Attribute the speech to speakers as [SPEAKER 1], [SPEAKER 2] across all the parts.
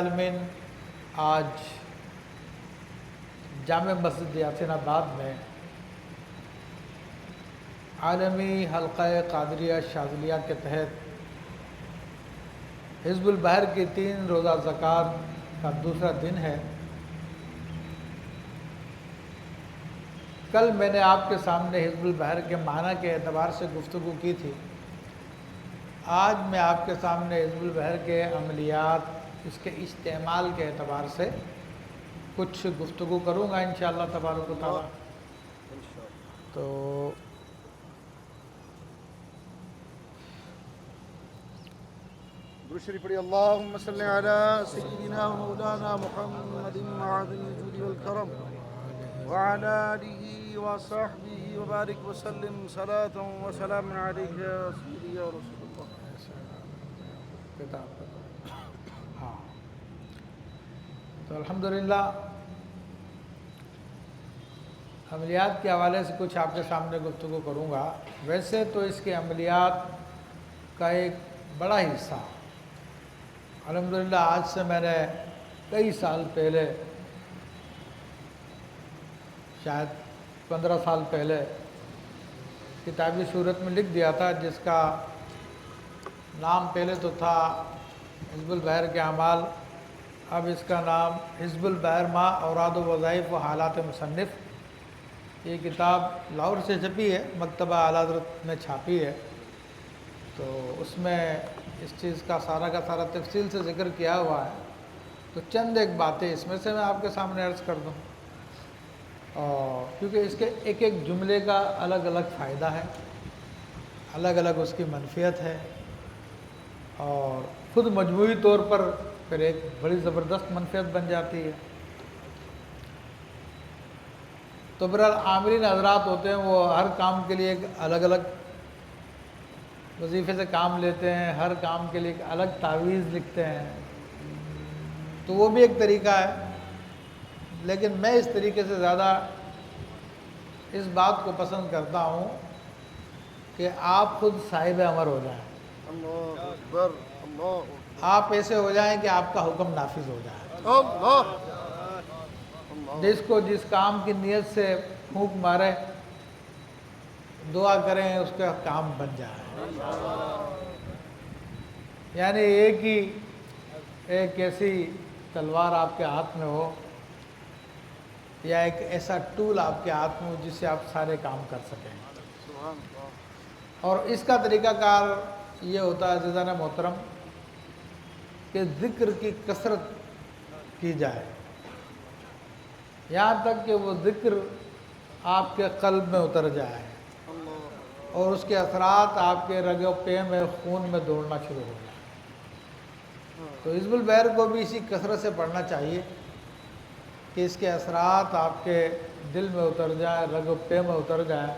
[SPEAKER 1] عالمین آج جامع مسجد یاسین آباد میں عالمی حلقہ قادریہ شاذلیہ کے تحت حزب البحر کی 3 روزہ زکوٰۃ کا دوسرا دن ہے۔ کل میں نے آپ کے سامنے حزب البحر کے معنی کے اعتبار سے گفتگو کی تھی۔ آج میں آپ کے سامنے حزب البحر کے عملیات، اس کے استعمال کے اعتبار سے کچھ گفتگو کروں گا انشاءاللہ تبارک و تعالیٰ۔ تو
[SPEAKER 2] شریف پڑھی اللہم صلی علی سیدنا و مولانا محمد معظم الجود والکرم وعلی آلہ وصحبہ وبارک وسلم صلاة و سلام علیک یا سیدی یا رسول اللہ۔
[SPEAKER 1] ہاں، تو الحمدللہ عملیات کے حوالے سے کچھ آپ کے سامنے گفتگو کروں گا۔ ویسے تو اس کے عملیات کا ایک بڑا حصہ الحمدللہ آج سے میں نے کئی سال پہلے، شاید 15 سال پہلے کتابی صورت میں لکھ دیا تھا، جس کا نام پہلے تو تھا حزب البحر کے اعمال، اب اس کا نام حزب البحر ما اوراد و وظائف و حالات مصنف۔ یہ کتاب لاہور سے چھپی ہے، مکتبہ اعلیٰ حضرت میں چھاپی ہے، تو اس میں اس چیز کا سارا تفصیل سے ذکر کیا ہوا ہے۔ تو چند ایک باتیں اس میں سے میں آپ کے سامنے عرض کر دوں، اور کیونکہ اس کے ایک ایک جملے کا الگ الگ فائدہ ہے، الگ الگ اس کی منفیت ہے، اور خود مجموعی طور پر پھر ایک بڑی زبردست منفیت بن جاتی ہے۔ تو برحال عاملین حضرات ہوتے ہیں، وہ ہر کام کے لیے ایک الگ الگ وظیفے سے کام لیتے ہیں، ہر کام کے لیے ایک الگ تعویذ لکھتے ہیں، تو وہ بھی ایک طریقہ ہے۔ لیکن میں اس طریقے سے زیادہ اس بات کو پسند کرتا ہوں کہ آپ خود صاحب امر ہو جائیں،
[SPEAKER 2] اللہ اکبر، اللہ اکبر،
[SPEAKER 1] آپ ایسے ہو جائیں کہ آپ کا حکم نافذ ہو جائے،
[SPEAKER 2] اللہ،
[SPEAKER 1] جس کو جس کام کی نیت سے پھونک مارے، دعا کریں اس کا کام بن جائے۔ یعنی ایک ایسی تلوار آپ کے ہاتھ میں ہو، یا ایک ایسا ٹول آپ کے ہاتھ میں ہو جس سے آپ سارے کام کر سکیں۔
[SPEAKER 2] سبحان اللہ،
[SPEAKER 1] اور اس کا طریقہ کار یہ ہوتا ہے عزیزان محترم کہ ذکر کی کثرت کی جائے، یہاں تک کہ وہ ذکر آپ کے قلب میں اتر جائے اور اس کے اثرات آپ کے رگ و پے میں، خون میں دوڑنا شروع ہو جائے۔ تو حزب البحر کو بھی اسی کثرت سے پڑھنا چاہیے کہ اس کے اثرات آپ کے دل میں اتر جائیں، رگ و پے میں اتر جائیں،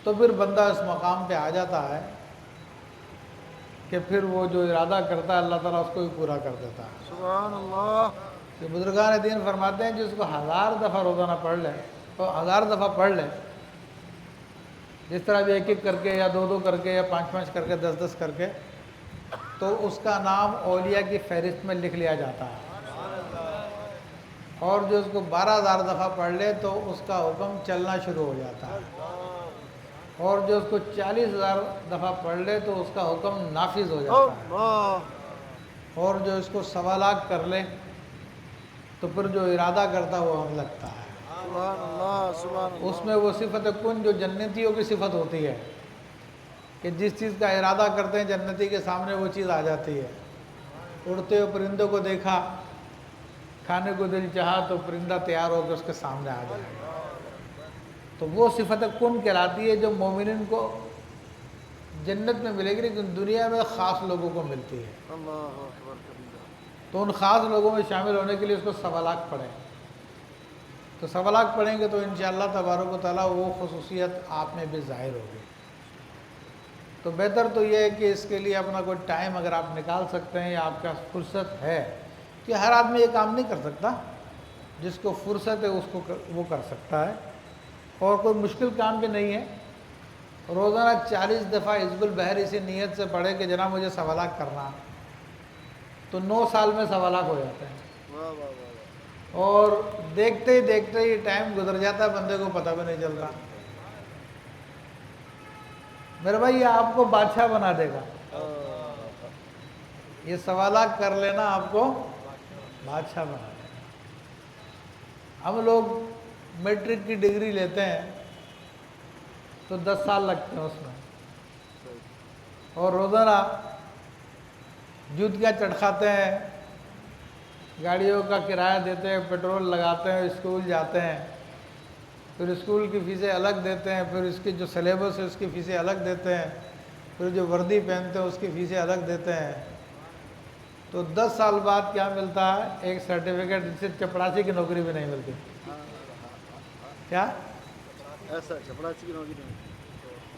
[SPEAKER 1] تو پھر بندہ اس مقام پہ آ جاتا ہے کہ پھر وہ جو ارادہ کرتا ہے اللہ تعالیٰ اس کو بھی پورا کر دیتا ہے۔
[SPEAKER 2] سبحان اللہ،
[SPEAKER 1] کہ بزرگان دین فرماتے ہیں جس کو 1000 دفعہ روزانہ پڑھ لے، تو 1000 دفعہ پڑھ لے، جس طرح بھی ایک ایک کر کے یا 2 کر کے یا 5 کر کے 10 کر کے، تو اس کا نام اولیاء کی فہرست میں لکھ لیا جاتا ہے۔ اور جو اس کو 12000 دفعہ پڑھ لے تو اس کا حکم چلنا شروع ہو جاتا ہے، اور جو اس کو 40000 دفعہ پڑھ لے تو اس کا حکم نافذ ہو جاتا ہے،
[SPEAKER 2] اللہ،
[SPEAKER 1] اور جو اس کو 1.25 لاکھ کر لے تو پھر جو ارادہ کرتا وہ ہونے لگتا ہے۔
[SPEAKER 2] سبحان اللہ، سبحان اللہ،
[SPEAKER 1] اس میں وہ صفت کن جو جنتیوں کی صفت ہوتی ہے کہ جس چیز کا ارادہ کرتے ہیں جنتی کے سامنے وہ چیز آ جاتی ہے۔ اڑتے ہوئے پرندوں کو دیکھا، کھانے کو دل چاہا تو پرندہ تیار ہو کے اس کے سامنے آ جائے گا۔ تو وہ صفت کن کہلاتی ہے جو مومنین کو جنت میں ملے گی، لیکن دنیا میں خاص لوگوں کو ملتی ہے۔
[SPEAKER 2] اللہ اکبر کبیرہ،
[SPEAKER 1] تو ان خاص لوگوں میں شامل ہونے کے لیے اس کو 1.25 لاکھ پڑھیں، تو 1.25 لاکھ پڑھیں گے تو انشاءاللہ تبارک و تعالیٰ وہ خصوصیت آپ میں بھی ظاہر ہوگی۔ تو بہتر تو یہ ہے کہ اس کے لیے اپنا کوئی ٹائم اگر آپ نکال سکتے ہیں یا آپ کا فرصت ہے، کہ ہر آدمی یہ کام نہیں کر سکتا، جس کو فرصت ہے اس کو وہ کر سکتا ہے، اور کوئی مشکل کام بھی نہیں ہے۔ روزانہ 40 دفعہ حزب البحر اسی نیت سے پڑھے کہ جناب مجھے 1.25 لاکھ کرنا، تو 9 سال میں 1.25 لاکھ ہو جاتے ہیں،
[SPEAKER 2] واہ واہ واہ
[SPEAKER 1] اور دیکھتے ہی ٹائم گزر جاتا ہے، بندے کو پتہ بھی نہیں چلتا۔ میرے بھائی یہ آپ کو بادشاہ بنا دے گا، یہ 1.25 لاکھ کر لینا آپ کو بادشاہ بنا دے گا۔ ہم لوگ میٹرک کی ڈگری لیتے ہیں تو 10 سال لگتے ہیں اس میں، اور روزانہ جوتیاں چٹکھاتے ہیں، گاڑیوں کا کرایہ دیتے ہیں، پیٹرول لگاتے ہیں، اسکول جاتے ہیں، پھر اسکول کی فیسیں الگ دیتے ہیں، پھر اس کی جو سلیبس ہے اس کی فیسیں الگ دیتے ہیں، پھر جو وردی پہنتے ہیں اس کی فیسیں الگ دیتے ہیں۔ تو 10 سال بعد کیا ملتا ہے؟ ایک سرٹیفکیٹ، جس سے چپڑاسی کی نوکری بھی نہیں ملتی۔ کیا؟
[SPEAKER 2] ایسا چپڑاسی کی نوکری نہیں۔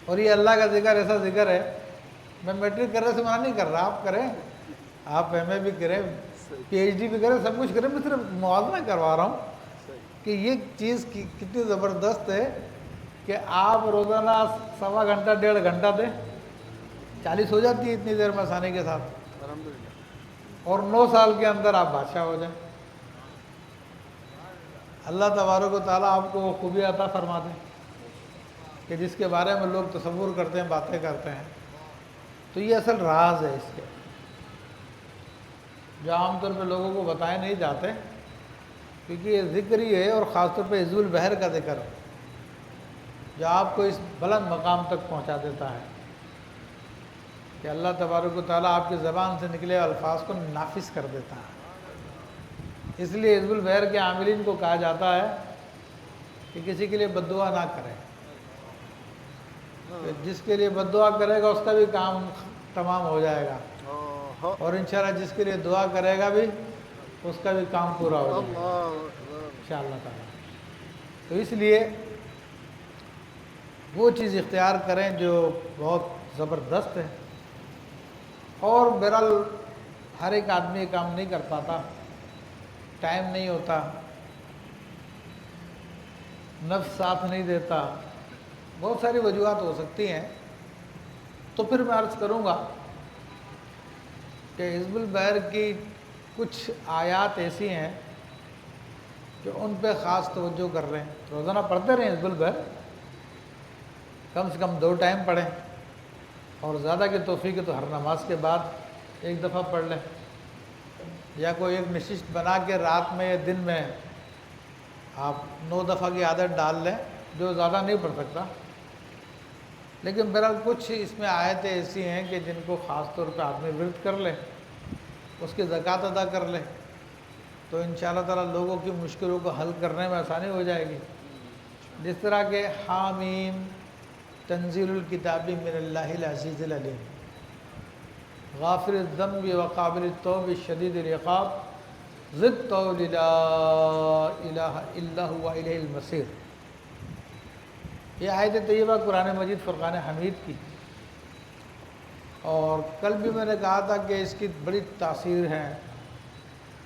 [SPEAKER 1] اور یہ اللہ کا ذکر ایسا ذکر ہے، میں میٹرک کرنے سے منع نہیں کر رہا، آپ کریں، آپ ایم اے بھی کریں، پی ایچ ڈی بھی کریں، سب کچھ کریں، میں صرف موازنہ کروا رہا ہوں کہ یہ چیز کتنی زبردست ہے کہ آپ روزانہ 1.25 گھنٹہ 1.5 گھنٹہ دیں، 40 ہو جاتی ہے اتنی دیر میں آسانی کے ساتھ،
[SPEAKER 2] الحمدللہ۔
[SPEAKER 1] اور 9 سال کے اندر آپ بادشاہ ہو جائیں۔ اللہ تبارک و تعالیٰ آپ کو وہ خوبی عطا فرما دیں کہ جس کے بارے میں لوگ تصور کرتے ہیں، باتیں کرتے ہیں۔ تو یہ اصل راز ہے اس کے، جو عام طور پہ لوگوں کو بتائے نہیں جاتے، کیونکہ یہ ذکر ہی ہے، اور خاص طور پہ عزب البحر کا ذکر ہے جو آپ کو اس بلند مقام تک پہنچا دیتا ہے کہ اللہ تبارک و تعالیٰ آپ کی زبان سے نکلے الفاظ کو نافذ کر دیتا ہے۔ اس لیے عزب البحر کے عاملین کو کہا جاتا ہے کہ کسی کے لیے بد دعا نہ کریں، کہ جس کے لیے بد دعا کرے گا اس کا بھی کام تمام ہو جائے گا، اور انشاءاللہ جس کے لیے دعا کرے گا بھی اس کا بھی کام پورا ہو جائے گا انشاءاللہ تعالیٰ۔ تو اس لیے وہ چیز اختیار کریں جو بہت زبردست ہے، اور بہرحال ہر ایک آدمی کام نہیں کر پاتا، ٹائم نہیں ہوتا، نفس ساتھ نہیں دیتا، بہت ساری وجوہات ہو سکتی ہیں۔ تو پھر میں عرض کروں گا کہ حزب البحر کی کچھ آیات ایسی ہیں جو ان پہ خاص توجہ کر رہے ہیں، روزانہ پڑھتے رہیں حزب البحر، کم سے کم 2 ٹائم پڑھیں، اور زیادہ کی توفیق ہے تو ہر نماز کے بعد 1 دفعہ پڑھ لیں، یا کوئی ایک نشست بنا کے رات میں یا دن میں آپ 9 دفعہ کی عادت ڈال لیں، جو زیادہ نہیں پڑھ سکتا، لیکن بہرحال کچھ اس میں آیتیں ایسی ہیں کہ جن کو خاص طور پہ آدمی ورد کر لے، اس کی زکوٰۃ ادا کر لے، تو انشاءاللہ تعالیٰ لوگوں کی مشکلوں کو حل کرنے میں آسانی ہو جائے گی۔ جس طرح کہ حامیم تنزیل الکتاب من اللہ العزیز العلیم، غافر الذنب وقابل التوب شدید العقاب ذی الطول لا الہ الا هو الیہ المصیر۔ یہ آیت طیبہ قرآن مجید فرقان حمید کی، اور کل بھی میں نے کہا تھا کہ اس کی بڑی تاثیر ہے،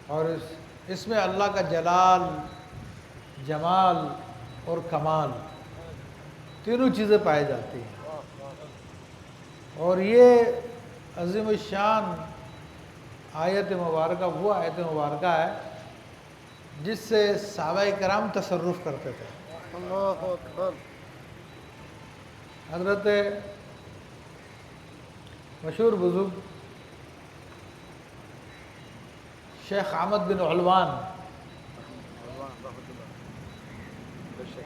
[SPEAKER 1] اور اس میں اللہ کا جلال، جمال اور کمال تینوں چیزیں پائی جاتی ہیں، اور یہ عظیم الشان آیت مبارکہ وہ آیت مبارکہ ہے جس سے صحابہ کرام تصرف کرتے تھے۔
[SPEAKER 2] اللہ اکبر۔
[SPEAKER 1] حضرت مشہور بزرگ شیخ احمد بن علوان،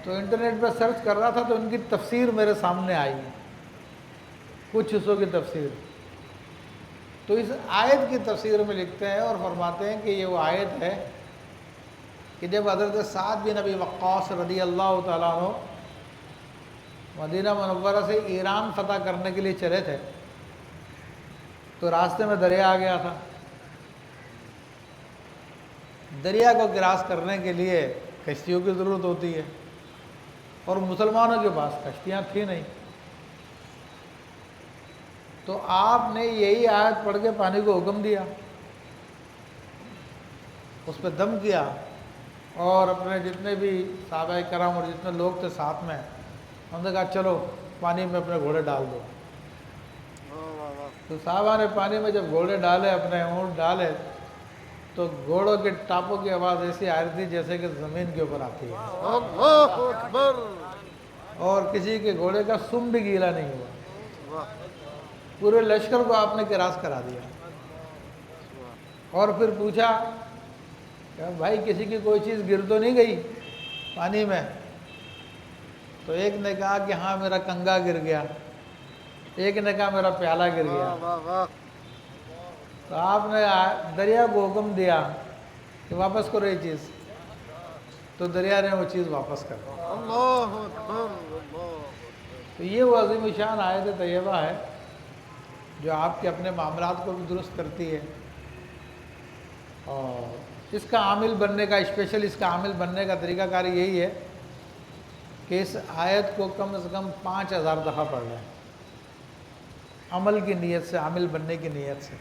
[SPEAKER 1] تو انٹرنیٹ پہ سرچ کر رہا تھا تو ان کی تفسیر میرے سامنے آئی، کچھ حصوں کی تفسیر، تو اس آیت کی تفسیر میں لکھتے ہیں اور فرماتے ہیں کہ یہ وہ آیت ہے کہ جب حضرت سعد بن ابی وقاص رضی اللہ تعالیٰ عنہ مدینہ منورہ سے ایران فتح کرنے کے لیے چلے تھے، تو راستے میں دریا آ گیا تھا۔ دریا کو کراس کرنے کے لیے کشتیوں کی ضرورت ہوتی ہے، اور مسلمانوں کے پاس کشتیاں تھیں نہیں، تو آپ نے یہی آیت پڑھ کے پانی کو حکم دیا، اس پہ دم کیا، اور اپنے جتنے بھی صحابہ کرام اور جتنے لوگ تھے ساتھ میں، انہوں نے کہا چلو پانی میں اپنے گھوڑے ڈال دو، تو صحابہ نے پانی میں جب گھوڑے ڈالے، اپنے اونٹ ڈالے، تو گھوڑوں کے ٹاپوں کی آواز ایسی آ رہی تھی جیسے کہ زمین کے اوپر آتی ہے،
[SPEAKER 2] اللہ اکبر،
[SPEAKER 1] اور کسی کے گھوڑے کا سم بھی گیلا نہیں ہوا۔
[SPEAKER 2] واہ
[SPEAKER 1] پورے لشکر کو آپ نے کراس کرا دیا۔ اور پھر پوچھا کہ بھائی کسی کی کوئی چیز گر تو نہیں گئی پانی میں؟ تو ایک نے کہا کہ ہاں میرا کنگا گر گیا، ایک نے کہا میرا پیالہ گر گیا۔
[SPEAKER 2] واہ واہ،
[SPEAKER 1] تو آپ نے دریا کو حکم دیا کہ واپس کرو یہ چیز، تو دریا نے وہ چیز واپس کر دی۔
[SPEAKER 2] اللہ اکبر، اللہ
[SPEAKER 1] تو یہ وہ عظیم شان آیت طیبہ ہے جو آپ کے اپنے معاملات کو بھی درست کرتی ہے، اور اس کا عامل بننے کا اس کا عامل بننے کا طریقہ کار یہی ہے کہ اس آیت کو کم از کم 5000 دفعہ پڑھ لیں، عمل کی نیت سے، عامل بننے کی نیت سے۔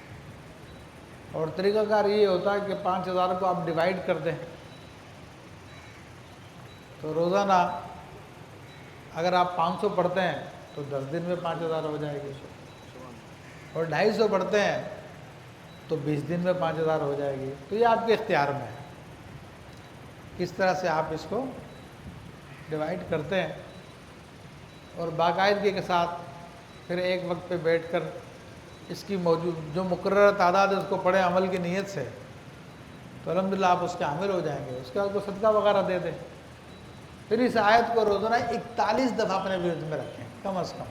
[SPEAKER 1] اور طریقہ کار یہ ہوتا ہے کہ 5000 کو آپ ڈیوائیڈ کر دیں، تو روزانہ اگر آپ 500 پڑھتے ہیں تو 10 دن میں 5000 ہو جائے گی، اور 250 پڑھتے ہیں تو 20 دن میں 5000 ہو جائے گی۔ تو یہ آپ کے اختیار میں ہے کس طرح سے آپ اس کو ڈیوائیڈ کرتے ہیں، اور باقاعدگی کے ساتھ پھر ایک وقت پہ بیٹھ کر اس کی موجود جو مقررہ تعداد ہے اس کو پڑھیں عمل کی نیت سے، تو الحمدللہ آپ اس کے عامل ہو جائیں گے۔ اس کے بعد کو صدقہ وغیرہ دے دیں، پھر اس آیت کو روزانہ 41 دفعہ اپنے ورد میں رکھیں کم از کم۔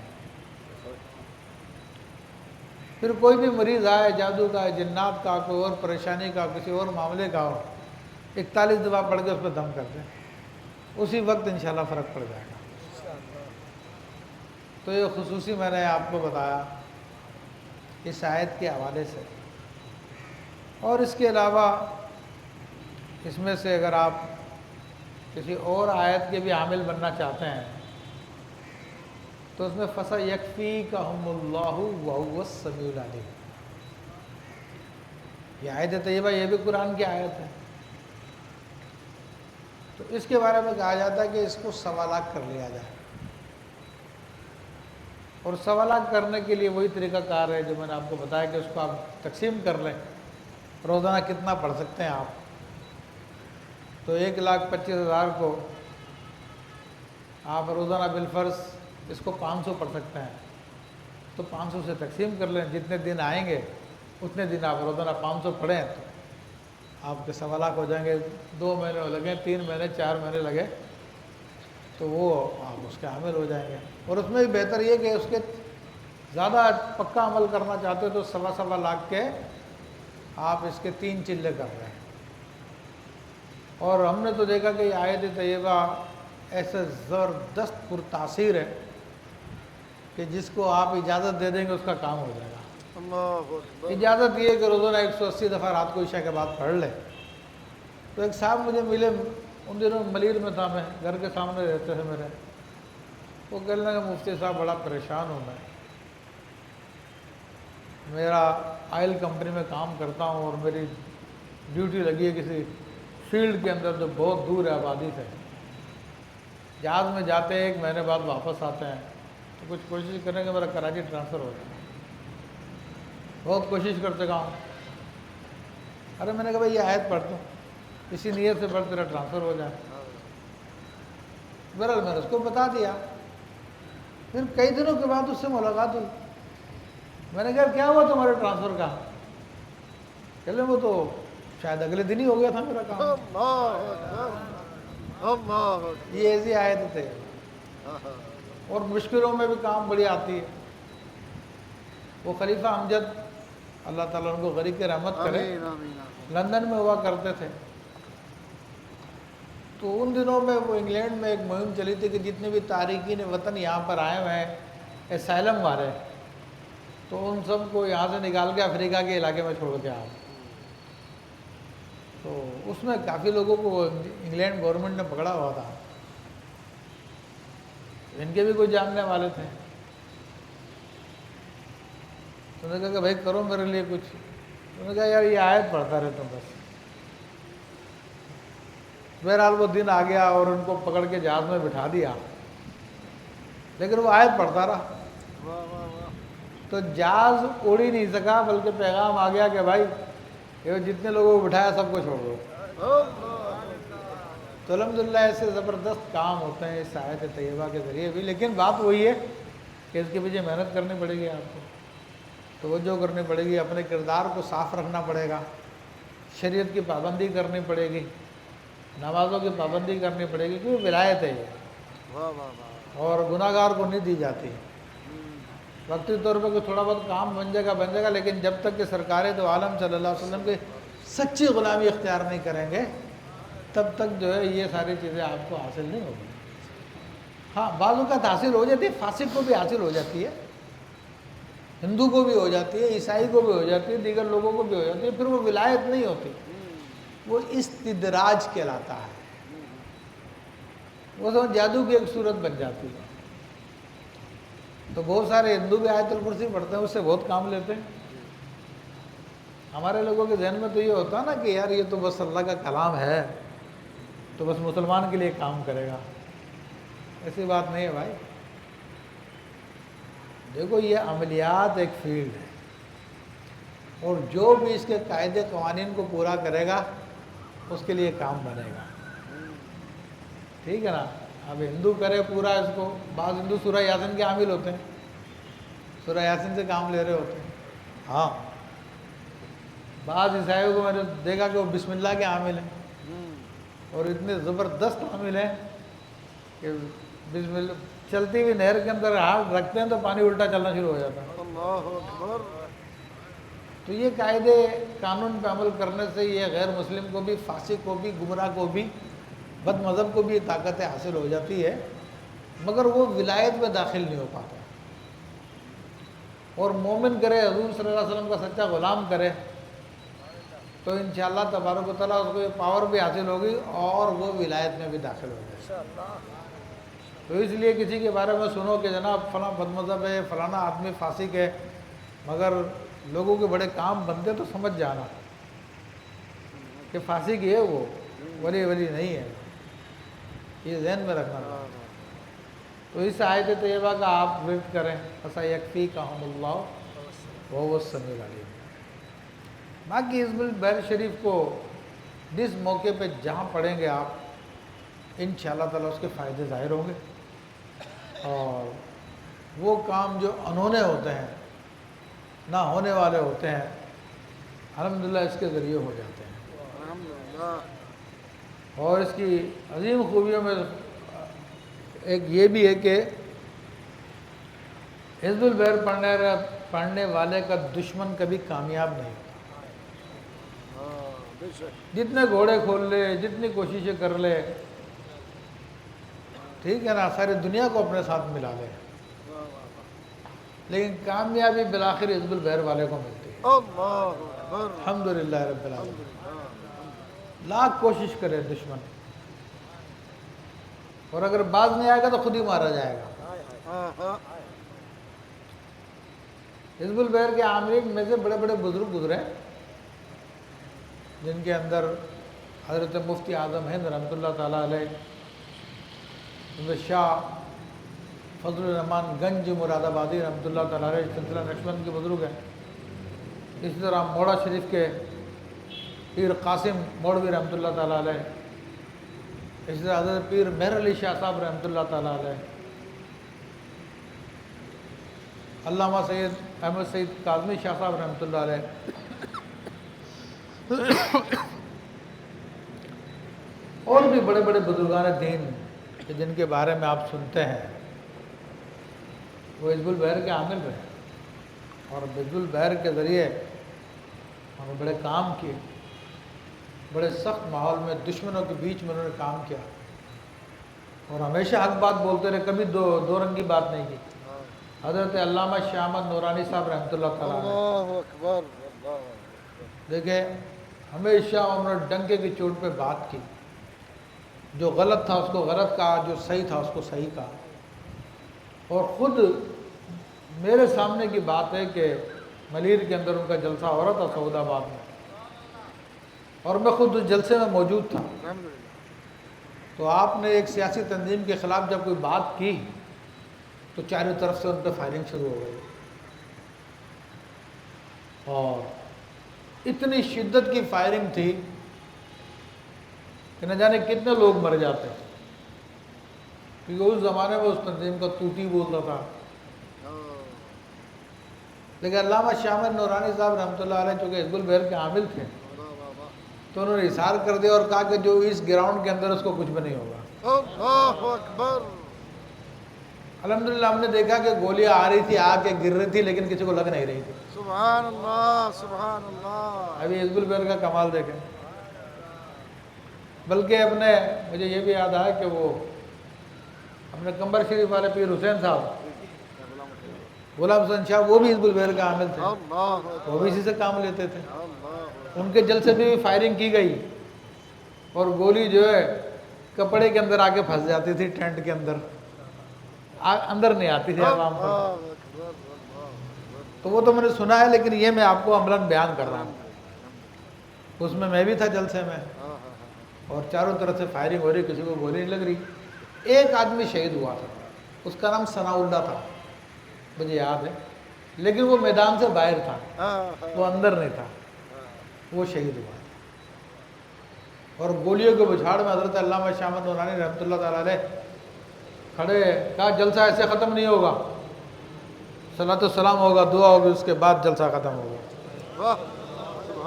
[SPEAKER 1] پھر کوئی بھی مریض آئے، جادو کا، جنات کا، کوئی اور پریشانی کا، کسی اور معاملے کا ہو، 41 دفعہ پڑھ کے اس پہ دم کر دیں، اسی وقت انشاءاللہ فرق پڑ جائے گا۔ تو یہ خصوصی میں نے آپ کو بتایا اس آیت کے حوالے سے۔ اور اس کے علاوہ اس میں سے اگر آپ کسی اور آیت کے بھی عامل بننا چاہتے ہیں تو اس میں فَسَيَكْفِيكَهُمُ اللَّهُ وَهُوَ السَّمِيعُ الْعَلِيمُ، یہ آیت طیبہ یہ بھی قرآن کی آیت ہے۔ تو اس کے بارے میں کہا جاتا ہے کہ اس کو 1.25 لاکھ کر لیا جائے، اور 1.25 لاکھ کرنے کے لیے وہی طریقہ کار ہے جو میں نے آپ کو بتایا کہ اس کو آپ تقسیم کر لیں، روزانہ کتنا پڑھ سکتے ہیں آپ۔ تو 1,25,000 کو آپ روزانہ بالفرض اس کو 500 پڑھ سکتے ہیں، تو 500 سے تقسیم کر لیں، جتنے دن آئیں گے اتنے دن آپ روزانہ 500 پڑھیں تو آپ کے 1.25 لاکھ ہو جائیں گے۔ 2 مہینے لگیں، 3 مہینے، 4 مہینے لگے تو وہ آپ اس کے عامل ہو جائیں گے۔ اور اس میں بھی بہتر یہ کہ اس کے زیادہ پکا عمل کرنا چاہتے ہو تو 1.25 لاکھ کے آپ اس کے 3 چلے کر رہے ہیں۔ اور ہم نے تو دیکھا کہ یہ آیت طیبہ ایسے زبردست پرتاثیر ہے کہ جس کو آپ اجازت دے دیں گے اس کا کام ہو جائے گا۔
[SPEAKER 2] اللہ اکبر،
[SPEAKER 1] اجازت یہ ہے کہ روزانہ 180 دفعہ رات کو عشاء کے بعد پڑھ لیں۔ تو ایک صاحب مجھے ملے، ان دنوں ملیر میں تھا، میں گھر کے سامنے رہتے تھے میرے، وہ کہنے لگا مفتی صاحب بڑا پریشان ہوں میرا آئل کمپنی میں کام کرتا ہوں اور میری ڈیوٹی لگی ہے کسی فیلڈ کے اندر جو بہت دور ہے آبادی سے، جہاز میں جاتے ہیں 1 مہینے بعد واپس آتے ہیں، تو کچھ کوشش کریں کہ میرا کراچی ٹرانسفر ہو جائے، بہت کوشش کر چکا ہوں۔ ارے میں نے کہا بھائی یہ آیت پڑھ دو، اسی نیت سے پڑھ تیرا ٹرانسفر ہو جائے۔ بہرحال میں نے اس کو بتا دیا۔ پھر کئی دنوں کے بعد اس سے ملاقات ہوئی، میں نے کہا کیا ہوا تمہارے ٹرانسفر کا؟ چلے وہ تو شاید اگلے دن ہی ہو گیا تھا میرا کام۔
[SPEAKER 2] اللہ اکبر، اللہ اکبر،
[SPEAKER 1] یہ ایسی آیت تھے، اور مشکلوں میں بھی کام بڑی آتی ہے۔ وہ خلیفہ امجد اللہ تعالیٰ ان کو غریق رحمت کرے،
[SPEAKER 2] آمین آمین آمین،
[SPEAKER 1] لندن میں ہوا کرتے تھے۔ تو ان دنوں میں وہ انگلینڈ میں ایک مہم چلی تھی کہ جتنے بھی تارکین وطن یہاں پر آئے ہوئے ہیں اسائلم والے، تو ان سب کو یہاں سے نکال کے افریقہ کے علاقے میں چھوڑ کے آؤ۔ تو اس میں کافی لوگوں کو انگلینڈ گورنمنٹ نے پکڑا ہوا تھا، ان کے بھی کوئی جاننے والے تھے۔ تو نے کہا کہ بھائی کرو میرے لیے کچھ۔ انہوں نے کہا یار یہ آیت پڑھتا رہتا ہوں بس۔ بہرحال وہ دن آ گیا اور ان کو پکڑ کے جہاز میں بٹھا دیا، لیکن وہ آیت پڑھتا رہا۔
[SPEAKER 2] واہ واہ واہ،
[SPEAKER 1] تو جہاز اڑ ہی نہیں سکا، بلکہ پیغام آ گیا کہ بھائی یہ جتنے لوگوں کو بٹھایا سب کو چھوڑ دو۔ تو الحمدللہ ایسے زبردست کام ہوتے ہیں اس آیت طیبہ کے ذریعے بھی، لیکن بات وہی ہے کہ اس کے پیچھے محنت کرنی پڑے گی آپ کو، توجہ کرنی پڑے گی، اپنے کردار کو صاف رکھنا پڑے گا، شریعت کی پابندی کرنی پڑے گی، نمازوں کی پابندی کرنی پڑے گی، کیونکہ ولایت ہے یہ، اور گناہ گار کو نہیں دی جاتی۔ وقتی طور پہ کوئی تھوڑا بہت کام بن جائے گا، لیکن جب تک کہ سرکار دو عالم صلی اللہ علیہ وسلم کے سچی غلامی اختیار نہیں کریں گے تب تک جو ہے یہ ساری چیزیں آپ کو حاصل نہیں ہوگی۔ ہاں بعض اوقات حاصل ہو جاتی ہے، فاسق کو بھی حاصل ہو جاتی ہے، ہندو کو بھی ہو جاتی ہے، عیسائی کو بھی ہو جاتی ہے، دیگر لوگوں کو بھی ہو جاتی ہے، پھر وہ ولایت نہیں ہوتی، وہ استدراج کہلاتا ہے، وہ سب جادو کی ایک صورت بن جاتی ہے۔ تو بہت سارے ہندو بھی آیت الکرسی پڑھتے ہیں، اس سے بہت کام لیتے ہیں۔ ہمارے لوگوں کے ذہن میں تو یہ ہوتا ہے نا کہ یار یہ تو بس اللہ کا کلام ہے، تو بس مسلمان کے لیے کام کرے گا، ایسی بات نہیں ہے بھائی۔ دیکھو یہ عملیات ایک فیلڈ ہے، اور جو بھی اس کے قاعدے قوانین کو پورا کرے گا اس کے لیے کام بنے گا، ٹھیک ہے نا۔ اب ہندو کرے پورا اس کو، بعض ہندو سورہ یاسین کے عامل ہوتے ہیں، سورہ یاسین سے کام لے رہے ہوتے ہیں، ہاں بعض عیسائیوں کو میں نے دیکھا کہ وہ بسم اللہ کے عامل ہیں، اور اتنے زبردست عامل ہیں کہ بسم اللہ چلتی ہوئی نہر کے اندر ہاتھ رکھتے ہیں تو پانی الٹا چلنا شروع ہو جاتا ہے۔
[SPEAKER 2] اللہ اکبر۔
[SPEAKER 1] تو یہ قاعدے قانون پہ عمل کرنے سے یہ غیر مسلم کو بھی، فاسق کو بھی، گمراہ کو بھی، بد مذہب کو بھی یہ طاقتیں حاصل ہو جاتی ہے، مگر وہ ولایت میں داخل نہیں ہو پاتا۔ اور مومن کرے، حضور صلی اللہ علیہ وسلم کا سچا غلام کرے تو انشاءاللہ تبارک و تعالیٰ اس کو یہ پاور بھی حاصل ہوگی اور وہ ولایت میں بھی داخل ہو جائے گا۔ تو اس لیے کسی کے بارے میں سنو کہ جناب فلاں بد مذہب ہے، فلانا آدمی فاسق ہے، مگر لوگوں کے بڑے کام بنتے تو سمجھ جانا کہ فاسق ہے، وہ ولی نہیں ہے، یہ ذہن میں رکھنا تھا۔ تو اس آیت طیبہ کا آپ ورد کریں، فَسَيَكْفِيكَهُمُ اللَّهُ وَهُوَ السَّمِيعُ الْعَلِيمُ۔ باقی حزب البحر شریف کو جس موقع پہ جہاں پڑھیں گے آپ انشاءاللہ تعالیٰ اس کے فائدے ظاہر ہوں گے، اور وہ کام جو انہونے ہوتے ہیں، نہ ہونے والے ہوتے ہیں، الحمدللہ اس کے ذریعے ہو جاتے ہیں۔
[SPEAKER 2] الحمدللہ۔
[SPEAKER 1] اور اس کی عظیم خوبیوں میں ایک یہ بھی ہے کہ حزب البحر پڑھنے والے کا دشمن کبھی کامیاب نہیں ہوتا،
[SPEAKER 2] بے شک۔
[SPEAKER 1] جتنے گھوڑے کھول لے، جتنی کوششیں کر لے، ٹھیک ہے نا، ساری دنیا کو اپنے ساتھ ملا لے، لیکن کامیابی بالآخر حزب البحر والے کو ملتی ہے۔
[SPEAKER 2] اللہ اکبر۔
[SPEAKER 1] الحمدللہ رب العالمین۔ لاکھ کوشش کرے دشمن، اور اگر باز نہیں آئے گا تو خود ہی مارا جائے گا۔ حزب البحر کے عاملین میں سے بڑے بڑے بزرگ گزرے، جن کے اندر حضرت مفتی اعظم ہند رحمۃ اللہ تعالیٰ علیہ، حضرت شاہ فضل الرحمان گنج مراد آبادی رحمۃ اللہ تعالیٰ علیہ سلسلہ نقشبند کے بزرگ ہیں، اسی طرح موڑا شریف کے پیر قاسم موڑوی رحمۃ اللہ تعالیٰ علیہ، اسی طرح حضرت پیر مہر علی شاہ صاحب رحمۃ اللہ تعالیٰ علیہ، علامہ سید احمد سید کاظمی شاہ صاحب رحمۃ اللہ علیہ، اور بھی بڑے بڑے بزرگان دین کہ جن کے بارے میں آپ سنتے ہیں، وہ حزب البحر کے عامل رہے، اور حزب البحر کے ذریعے انہوں نے بڑے کام کیے، بڑے سخت ماحول میں دشمنوں کے بیچ میں انہوں نے کام کیا، اور ہمیشہ حق بات بولتے رہے، کبھی دو رنگی بات نہیں کی۔ حضرت علامہ شاہ احمد نورانی صاحب رحمۃ اللہ تعالیٰ علیہ،
[SPEAKER 2] اللہ اکبر۔ اللہ اکبر۔
[SPEAKER 1] دیکھیں ہمیشہ انہوں نے ڈنکے کی چوٹ پہ بات کی، جو غلط تھا اس کو غلط کہا، جو صحیح تھا اس کو صحیح کہا، اور خود میرے سامنے کی بات ہے کہ ملیر کے اندر ان کا جلسہ ہو رہا تھا سعود آباد میں، اور میں خود اس جلسے میں موجود تھا، تو آپ نے ایک سیاسی تنظیم کے خلاف جب کوئی بات کی تو چاروں طرف سے ان پہ فائرنگ شروع ہو گئی، اور اتنی شدت کی فائرنگ تھی کہ نہ جانے کتنے لوگ مر جاتے، کیونکہ اس زمانے میں اس تنظیم کا طوطی بولتا تھا۔ لیکن علامہ شاہ احمد نورانی صاحب رحمۃ اللہ علیہ چونکہ حزب البحر کے عامل تھے تو انہوں نے اصرار کر دیا اور کہا کہ جو اس گراؤنڈ کے اندر اس کو کچھ بھی نہیں ہوگا۔
[SPEAKER 2] اللہ اکبر۔
[SPEAKER 1] الحمدللہ ہم نے دیکھا کہ گولیاں آ رہی تھی، آ کے گر رہی تھی، لیکن کسی کو لگ نہیں رہی تھی۔
[SPEAKER 2] سبحان اللہ سبحان اللہ۔
[SPEAKER 1] ابھی حزب البحر کا کمال دیکھیں۔ بلکہ مجھے یہ بھی یاد آیا کہ وہ اپنے کمبر شریف والے پیر حسین صاحب، غلام حسین شاہ، وہ بھی حزب البحر کا عامل تھے، وہ بھی اسی سے کام لیتے تھے۔ ان کے جلسے میں بھی فائرنگ کی گئی اور گولی جو ہے کپڑے کے اندر آ کے پھنس جاتی تھی، ٹینٹ کے اندر اندر نہیں آتی تھی عوام پر۔ تو وہ تو میں نے سنا ہے، لیکن یہ میں آپ کو عملاً بیان کر رہا ہوں۔ اس میں بھی تھا جلسے میں، اور چاروں طرف سے فائرنگ ہو رہی، کسی کو گولی نہیں لگ رہی۔ ایک آدمی شہید ہوا تھا، اس کا نام ثناء اللہ تھا، مجھے یاد ہے، لیکن وہ میدان سے باہر تھا، وہ اندر نہیں تھا، وہ شہید ہوا۔ اور گولیوں کے بچھاڑ میں حضرت علامہ شاہ احمد نورانی رحمۃ اللہ تعالیٰ علیہ کھڑے، کہا جلسہ ایسے ختم نہیں ہوگا، صلاۃ السلام ہوگا، دعا ہوگی، اس کے بعد جلسہ ختم ہوگا۔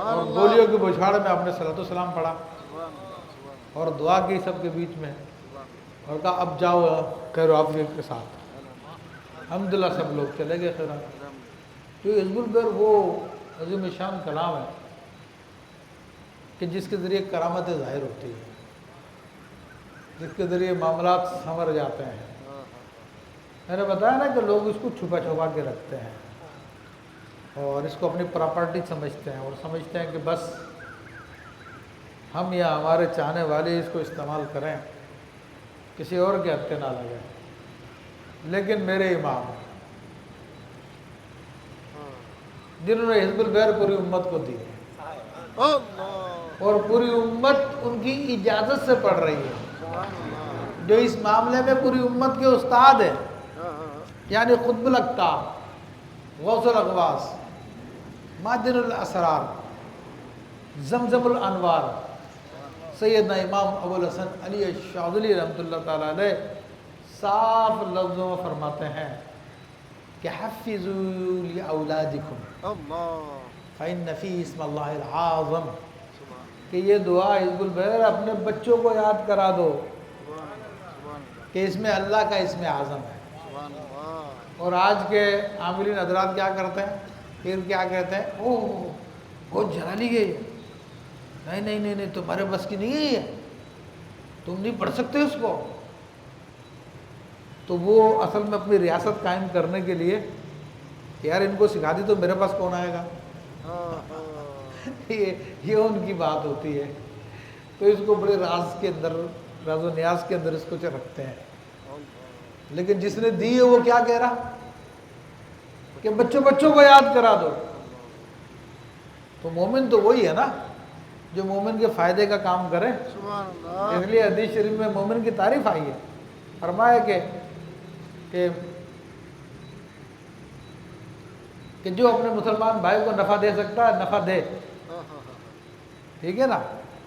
[SPEAKER 1] اور گولیوں کے بچھاڑ میں آپ نے صلاۃ السلام پڑھا اور دعا کی سب کے بیچ میں، اور کہا اب جاؤ خیر عافیت کے ساتھ۔ الحمدللہ سب لوگ چلے گئے خیر۔ تو حزب البحر وہ عظیم شان کلام ہے کہ جس کے ذریعے کرامتیں ظاہر ہوتی ہیں، جس کے ذریعے معاملات سنور جاتے ہیں۔ میں نے بتایا نا کہ لوگ اس کو چھپا چھپا کے رکھتے ہیں اور اس کو اپنی پراپرٹی سمجھتے ہیں، اور سمجھتے ہیں کہ بس ہم یا ہمارے چاہنے والے اس کو استعمال کریں، کسی اور کے ہتھے نہ لگے۔ لیکن میرے امام جنہوں نے حزب البحر پوری امت کو دی ہے، اور پوری امت ان کی اجازت سے پڑھ رہی ہے، جو اس معاملے میں پوری امت کے استاد ہیں، یعنی قطب الاقطاب، غوث الاغواث، معدن الاسرار، زمزم الانوار، سیدنا امام ابو الحسن علی الشاذلی رحمۃ اللہ تعالیٰ علیہ صاف لفظوں میں فرماتے ہیں کہ حفظوا لأولادکم فإن فی اسم اللہ العظم، کہ یہ دعا حزب البحر اپنے بچوں کو یاد کرا دو کہ اس میں اللہ کا اسم اعظم ہے۔ اور آج کے عاملین حضرات کیا کرتے ہیں، پھر کیا کہتے ہیں، اوہ گود جلا لی گئی، نہیں نہیں نہیں نہیں تمہارے بس کی نہیں ہے یہ، تم نہیں پڑھ سکتے اس کو۔ تو وہ اصل میں اپنی ریاست قائم کرنے کے لیے یار ان کو سکھا دی تو میرے پاس کون آئے گا، یہ ان کی بات ہوتی ہے۔ تو اس کو بڑے راز کے اندر، راز و نیاز کے اندر اس کو رکھتے ہیں۔ لیکن جس نے دی ہے وہ کیا کہہ رہا کہ بچوں کو یاد کرا دو۔ تو مومن تو وہی ہے نا جو مومن کے فائدے کا کام کرے۔ اس لیے حدیث شریف میں مومن کی تعریف آئی ہے، فرمایا کہ جو اپنے مسلمان بھائی کو نفع دے سکتا ہے نفع دے، ٹھیک ہے نا،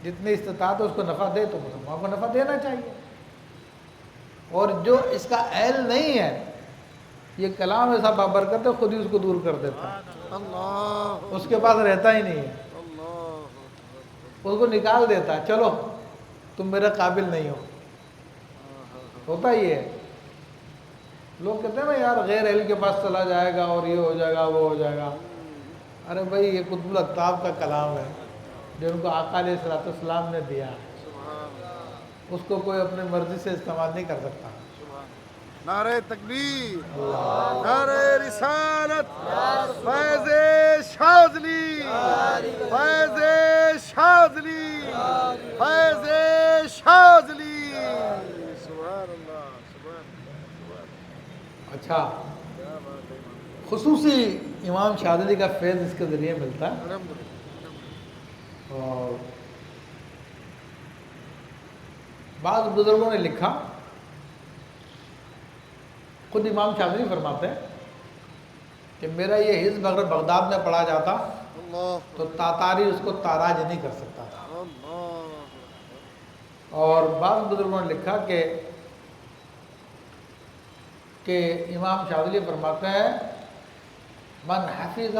[SPEAKER 1] جتنی استطاعت ہے اس کو نفع دے، تو مسلمان کو نفع دینا چاہیے۔ اور جو اس کا اہل نہیں ہے، یہ کلام ایسا بابرکت ہے، خود ہی اس کو دور کر دیتا ہے، اس کے پاس رہتا ہی نہیں ہے، اس کو نکال دیتا ہے، چلو تم میرے قابل نہیں ہو۔ ہوتا ہی ہے، لوگ کہتے ہیں نا یار غیر اہل کے پاس چلا جائے گا اور یہ ہو جائے گا وہ ہو جائے گا۔ ارے بھائی یہ قطب الاقطاب کا کلام ہے جو ان کو آقا علیہ الصلوۃ والسلام نے دیا ہے، اس کو کوئی اپنی مرضی سے استعمال نہیں کر سکتا۔
[SPEAKER 2] نعرہ تکبیر، نعرہ رسالت، فیض شاذلی، فیض شاذلی، فیض شاذلی، سبحان اللہ، سبحان اللہ۔
[SPEAKER 1] اچھا، خصوصی امام شاذلی کا فیض اس کے ذریعے ملتا ہے۔ اور بعض بزرگوں نے لکھا، خود امام شاذلی فرماتے ہیں کہ میرا یہ حزب اگر بغداد میں پڑھا جاتا
[SPEAKER 2] اللہ
[SPEAKER 1] تو تاتاری اس کو تاراج نہیں کر سکتا تھا.
[SPEAKER 2] اللہ
[SPEAKER 1] اور بعض بزرگوں نے لکھا کہ امام شاذلی فرماتے ہیں من حفظ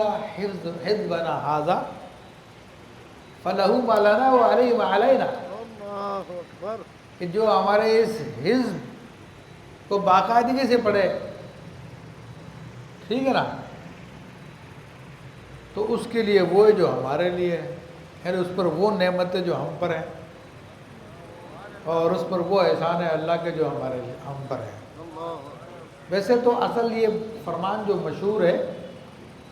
[SPEAKER 1] حزبنا ھذا فلہ ما لنا وعلیہ ما علینا،
[SPEAKER 2] اللہ اکبر
[SPEAKER 1] کہ جو ہمارے اس حزب کو باقاعدگی سے پڑھے، ٹھیک ہے نا، تو اس کے لیے وہ ہے جو ہمارے لیے ہے، یعنی اس پر وہ نعمتیں جو ہم پر ہیں، اور اس پر وہ احسان ہے اللہ کے جو ہمارے لیے ہم پر ہیں. ویسے تو اصل یہ فرمان جو مشہور ہے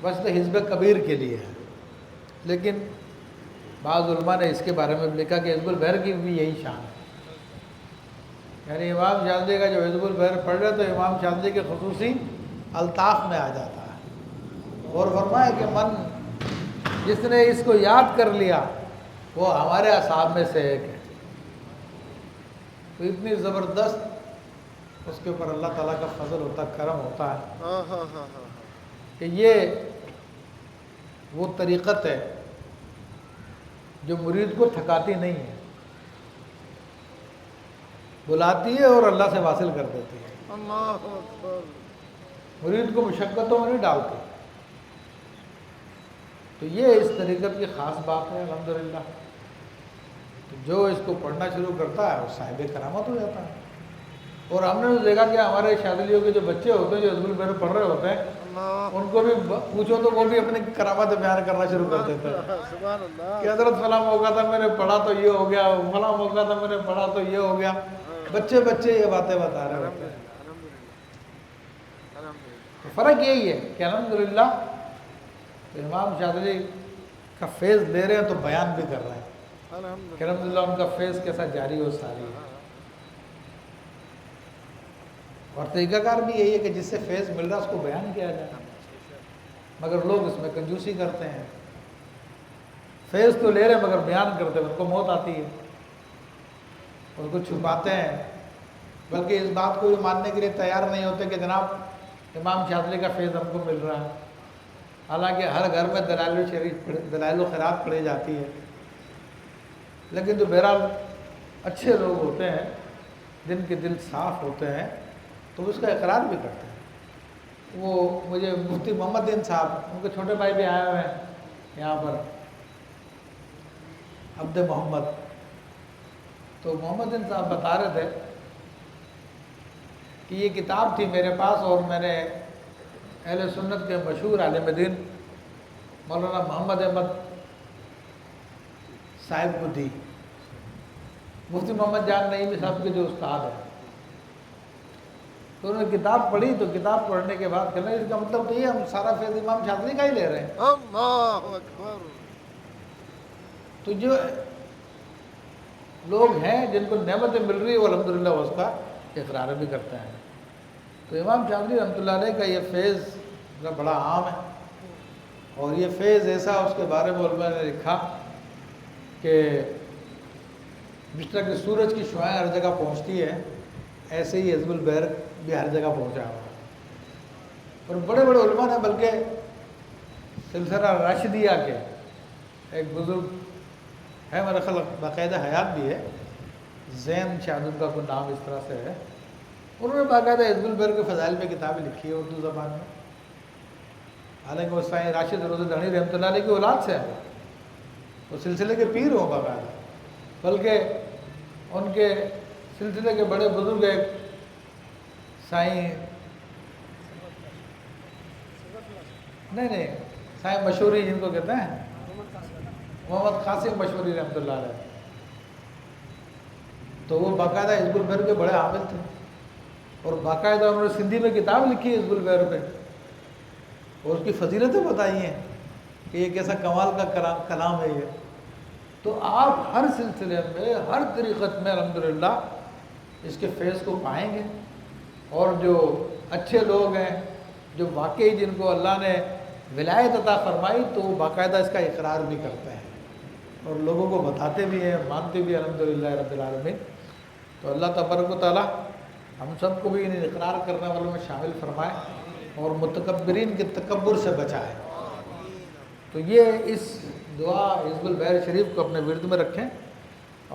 [SPEAKER 1] بس تو حزب کبیر کے لیے ہے، لیکن بعض علماء نے اس کے بارے میں بھی لکھا کہ حزب البحر کی بھی یہی شان ہے. یعنی امام شاذلی کا جو حزب البحر پڑھ رہے تو امام شاذلی کے خصوصی الطاف میں آ جاتا ہے. اور فرمایا کہ من جس نے اس کو یاد کر لیا وہ ہمارے اصحاب میں سے ایک ہے. تو اتنی زبردست اس کے اوپر اللہ تعالیٰ کا فضل ہوتا، کرم ہوتا ہے کہ یہ وہ طریقت ہے جو مرید کو تھکاتی نہیں ہے، بلاتی ہے اور اللہ سے واصل کر دیتی ہے،
[SPEAKER 2] اللہ اکبر
[SPEAKER 1] مرید کو مشقتوں میں نہیں ڈالتی. تو یہ اس طریقت کی خاص بات ہے الحمدللہ. تو جو اس کو پڑھنا شروع کرتا ہے وہ صاحب کرامت ہو جاتا ہے. اور ہم نے تو دیکھا کہ ہمارے شاذلیوں کے جو بچے ہوتے ہیں جو حزب البحر پڑھ رہے ہوتے ہیں ان کو بھی پوچھو تو وہ بھی اپنی کرامت بیان کرنا شروع کر دیتے ہیں
[SPEAKER 2] سبحان اللہ
[SPEAKER 1] کہ حضرت فلاں موقع تھا میں نے پڑھا تو یہ ہو گیا، فلاں موقع تھا میں نے پڑھا تو یہ ہو گیا. بچے یہ باتیں بتا رہے ہوتے ہیں. تو فرق یہی ہے کہ الحمدللہ امام شاذلی کا فیض لے رہے ہیں تو بیان بھی کر رہے ہیں کہ الحمدللہ ان کا فیض کیسا جاری و ساری ہے. اور طریقہ کار بھی یہی ہے کہ جس سے فیض مل رہا ہے اس کو بیان کیا جائے، مگر لوگ اس میں کنجوسی کرتے ہیں. فیض تو لے رہے ہیں مگر بیان کرتے ہیں ان کو موت آتی ہے، ان کو چھپاتے ہیں، بلکہ اس بات کو بھی ماننے کے لیے تیار نہیں ہوتے کہ جناب امام شاذلی کا فیض ہم کو مل رہا ہے. حالانکہ ہر گھر میں دلائل و خیرات پڑھی جاتی ہے، لیکن جو بہرحال اچھے لوگ ہوتے ہیں جن کے دل صاف ہوتے ہیں تو اس کا اقرار بھی کرتے ہیں. وہ مجھے مفتی محمد دین صاحب، ان کے چھوٹے بھائی بھی آئے ہوئے ہیں یہاں پر، عبد محمد، تو محمد دین صاحب بتا رہے تھے کہ یہ کتاب تھی میرے پاس اور میں نے اہل سنت کے مشہور عالم دین مولانا محمد احمد صاحب کو دی. مفتی محمد جان نعیمی صاحب کے جو استاد ہیں، تو انہوں نے کتاب پڑھی. تو کتاب پڑھنے کے بعد کہنا اس کا مطلب تو یہ ہم سارا فیض امام شاذلی کا ہی لے رہے ہیں.
[SPEAKER 2] اللہ اکبر.
[SPEAKER 1] تو جو لوگ ہیں جن کو نعمتیں مل رہی ہے وہ الحمدللہ اس کا اقرار بھی کرتے ہیں. تو امام شاذلی رحمۃ اللہ علیہ کا یہ فیض بڑا عام ہے، اور یہ فیض ایسا اس کے بارے میں علماء نے لکھا کہ جس طرح کہ سورج کی شعاعیں ہر جگہ پہنچتی ہے ایسے ہی حزب البحر بھی ہر جگہ پہنچا ہوا ہے. اور بڑے بڑے علماء نے، بلکہ سلسلہ راشدیہ کے ایک بزرگ ہے، میرا خیال باقاعدہ حیات بھی ہے، زین شاید ان کا کوئی نام اس طرح سے ہے، انہوں نے باقاعدہ حزب البحر کے فضائل میں کتابیں لکھی ہے اردو زبان میں. حالانکہ وہ سائیں راشد روزہ دہنی رحمۃ اللہ علیہ کی اولاد سے ہیں، وہ سلسلے کے پیر ہوں باقاعدہ، بلکہ ان کے سلسلے کے بڑے بزرگ ایک سائیں نہیں سائیں مشہوری جن کو کہتے ہیں محمد قاسم مشہوری رحمۃ اللہ علیہ، تو وہ باقاعدہ حزب البحر کے بڑے عامل تھے، اور باقاعدہ انہوں نے سندھی میں کتاب لکھی حزب البحر پہ اور اس کی فضیلتیں بتائی ہیں کہ یہ کیسا کمال کا کلام ہے یہ. تو آپ ہر سلسلے میں ہر طریقت میں الحمدللہ اس کے فیض کو پائیں گے. اور جو اچھے لوگ ہیں جو واقعی جن کو اللہ نے ولایت عطا فرمائی تو وہ باقاعدہ اس کا اقرار بھی کرتے ہیں اور لوگوں کو بتاتے بھی ہیں، مانتے بھی الحمدللہ رب العالمین. تو اللہ تبارک و تعالی ہم سب کو بھی انہیں اقرار کرنے والوں میں شامل فرمائے اور متکبرین کے تکبر سے بچائے. تو یہ اس دعا حزب البحر شریف کو اپنے ورد میں رکھیں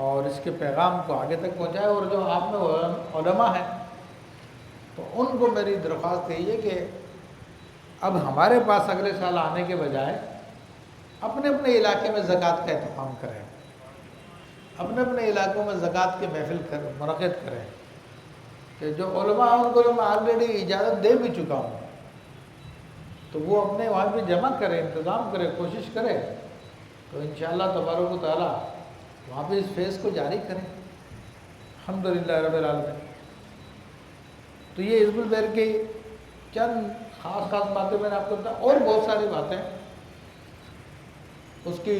[SPEAKER 1] اور اس کے پیغام کو آگے تک پہنچائیں. اور جو آپ میں علماء ہیں تو ان کو میری درخواست یہی ہے کہ اب ہمارے پاس اگلے سال آنے کے بجائے اپنے اپنے علاقے میں زکوٰۃ کا اہتمام کریں, اپنے اپنے علاقوں میں زکوٰۃ کے محفل منعقد کریں. کہ جو علماء ہیں ان کو میں آلریڈی اجازت دے بھی چکا ہوں, تو وہ اپنے وہاں پہ جمع کریں, انتظام کریں, کوشش کریں, تو انشاءاللہ تبارک و تعالیٰ وہاں پہ اس فیض کو جاری کریں. الحمدللہ رب العالمین. تو یہ حزب البحر کی چند خاص باتیں میں نے آپ کو بتایا, اور بہت ساری باتیں اس کی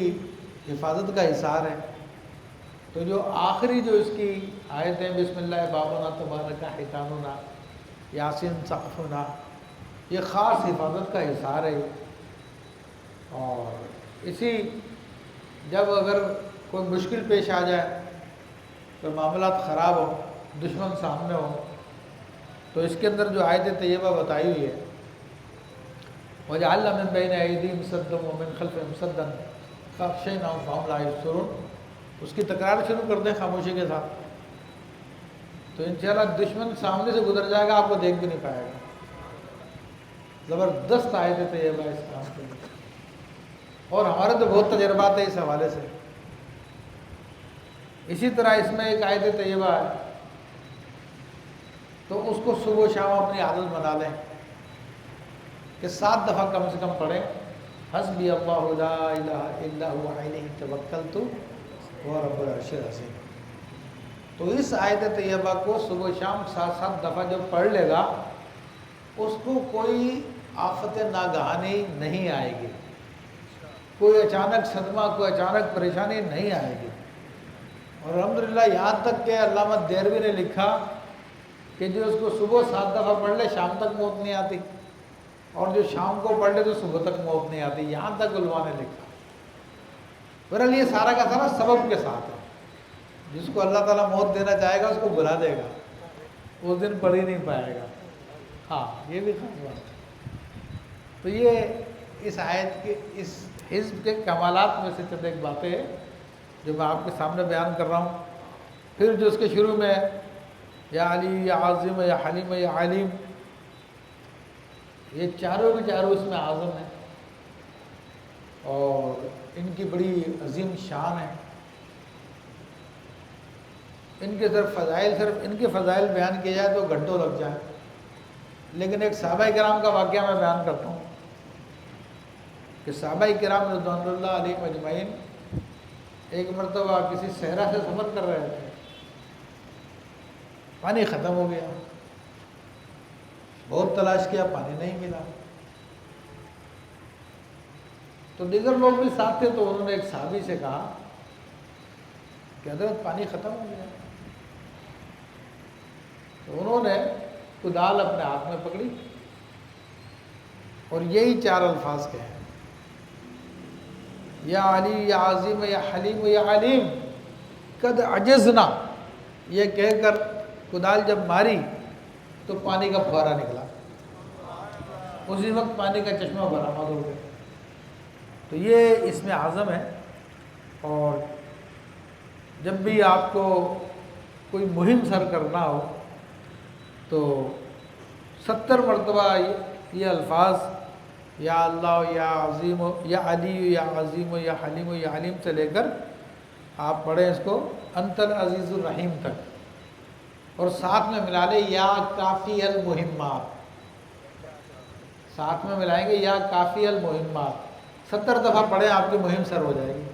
[SPEAKER 1] حفاظت کا اظہار ہے. تو جو آخری جو اس کی آیتیں بسم اللہ بابنا تبارک حیتاننا یاسین سقفنا, یہ خاص حفاظت کا اظہار ہے. اور اسی جب اگر کوئی مشکل پیش آ جائے, کوئی معاملات خراب ہو, دشمن سامنے ہو, تو اس کے اندر جو آیت طیبہ بتائی ہوئی ہے وَجَعَلْنَا مِن بَيْنِ أَيْدِيهِمْ سَدًّا وَمِن خَلْفِهِمْ سَدًّا فَأَغْشَيْنَاهُمْ فَهُمْ لَا يُبْصِرُونَ, اس کی تکرار شروع کر دیں خاموشی کے ساتھ, تو انشاءاللہ دشمن سامنے سے گزر جائے گا, آپ کو دیکھ بھی نہیں پائے گا. زبردست آیت طیبہ اس کام کے لیے, اور ہمارے تو بہت تجربات ہیں اس حوالے سے. اسی طرح اس میں ایک آیت طیبہ ہے, تو اس کو صبح و شام اپنی عادت بنا لیں کہ 7 دفعہ کم سے کم پڑھیں حسبی اللہ لا الہ الا هو علیہ توکلت وهو رب العرش العظیم. تو اس آیت طیبہ کو صبح و شام 7 دفعہ جب پڑھ لے گا, اس کو کوئی آفت ناگہانی نہیں آئے گی, کوئی اچانک صدمہ, کوئی اچانک پریشانی نہیں آئے گی. اور الحمدللہ یہاں تک کہ علامہ دیرہوی نے لکھا کہ جو اس کو صبح 7 دفعہ پڑھ لے شام تک موت نہیں آتی, اور جو شام کو پڑھ لے تو صبح تک موت نہیں آتی. یہاں تک علماء نے لکھا. بہرحال یہ سارا کا سارا سبب کے ساتھ ہے. جس کو اللہ تعالیٰ موت دینا چاہے گا اس کو بلا دے گا, اس دن پڑھ ہی نہیں پائے گا. ہاں یہ بھی خاص بات ہے. تو یہ اس آیت کے اس حزب کے کمالات میں سے چند ایک باتیں ہیں جو میں آپ کے سامنے بیان کر رہا ہوں. پھر جو اس کے شروع میں یا علی یا عظیم یا حلیم یا علیم, یہ چاروں کے چاروں اس میں اعظم ہیں, اور ان کی بڑی عظیم شان ہے. ان کے صرف ان کے فضائل بیان کیے جائے تو گھنٹوں لگ جائیں, لیکن ایک صحابہ کرام کا واقعہ میں بیان کرتا ہوں کہ صحابہ کرام رضوان اللہ علیہم اجمعین ایک مرتبہ کسی صحرا سے سفر کر رہے تھے, پانی ختم ہو گیا, بہت تلاش کیا, پانی نہیں ملا. تو دیگر لوگ بھی ساتھ تھے, تو انہوں نے ایک صحابی سے کہا کہ حضرت پانی ختم ہو گیا. تو انہوں نے کدال اپنے ہاتھ میں پکڑی اور یہی 4 الفاظ کہے, یا علی یا عظیم یا حلیم یا علیم قد عجزنا. یہ کہہ کر کدال جب ماری تو پانی کا فوارہ نکلا, اسی وقت پانی کا چشمہ برآمد ہو گیا. تو یہ اس میں اعظم ہے. اور جب بھی آپ کو کوئی مہم سر کرنا ہو تو 70 مرتبہ یہ الفاظ یا اللہ یا عظیم یا علی یا عظیم یا حلیم یا علیم سے لے کر آپ پڑھیں اس کو انت العزیز الرحیم تک, اور ساتھ میں ملا لیں یا کافی المہمات, ساتھ میں ملائیں گے یا کافی المہمات. 70 دفعہ پڑھیں, آپ کی مہم سر ہو جائے گی,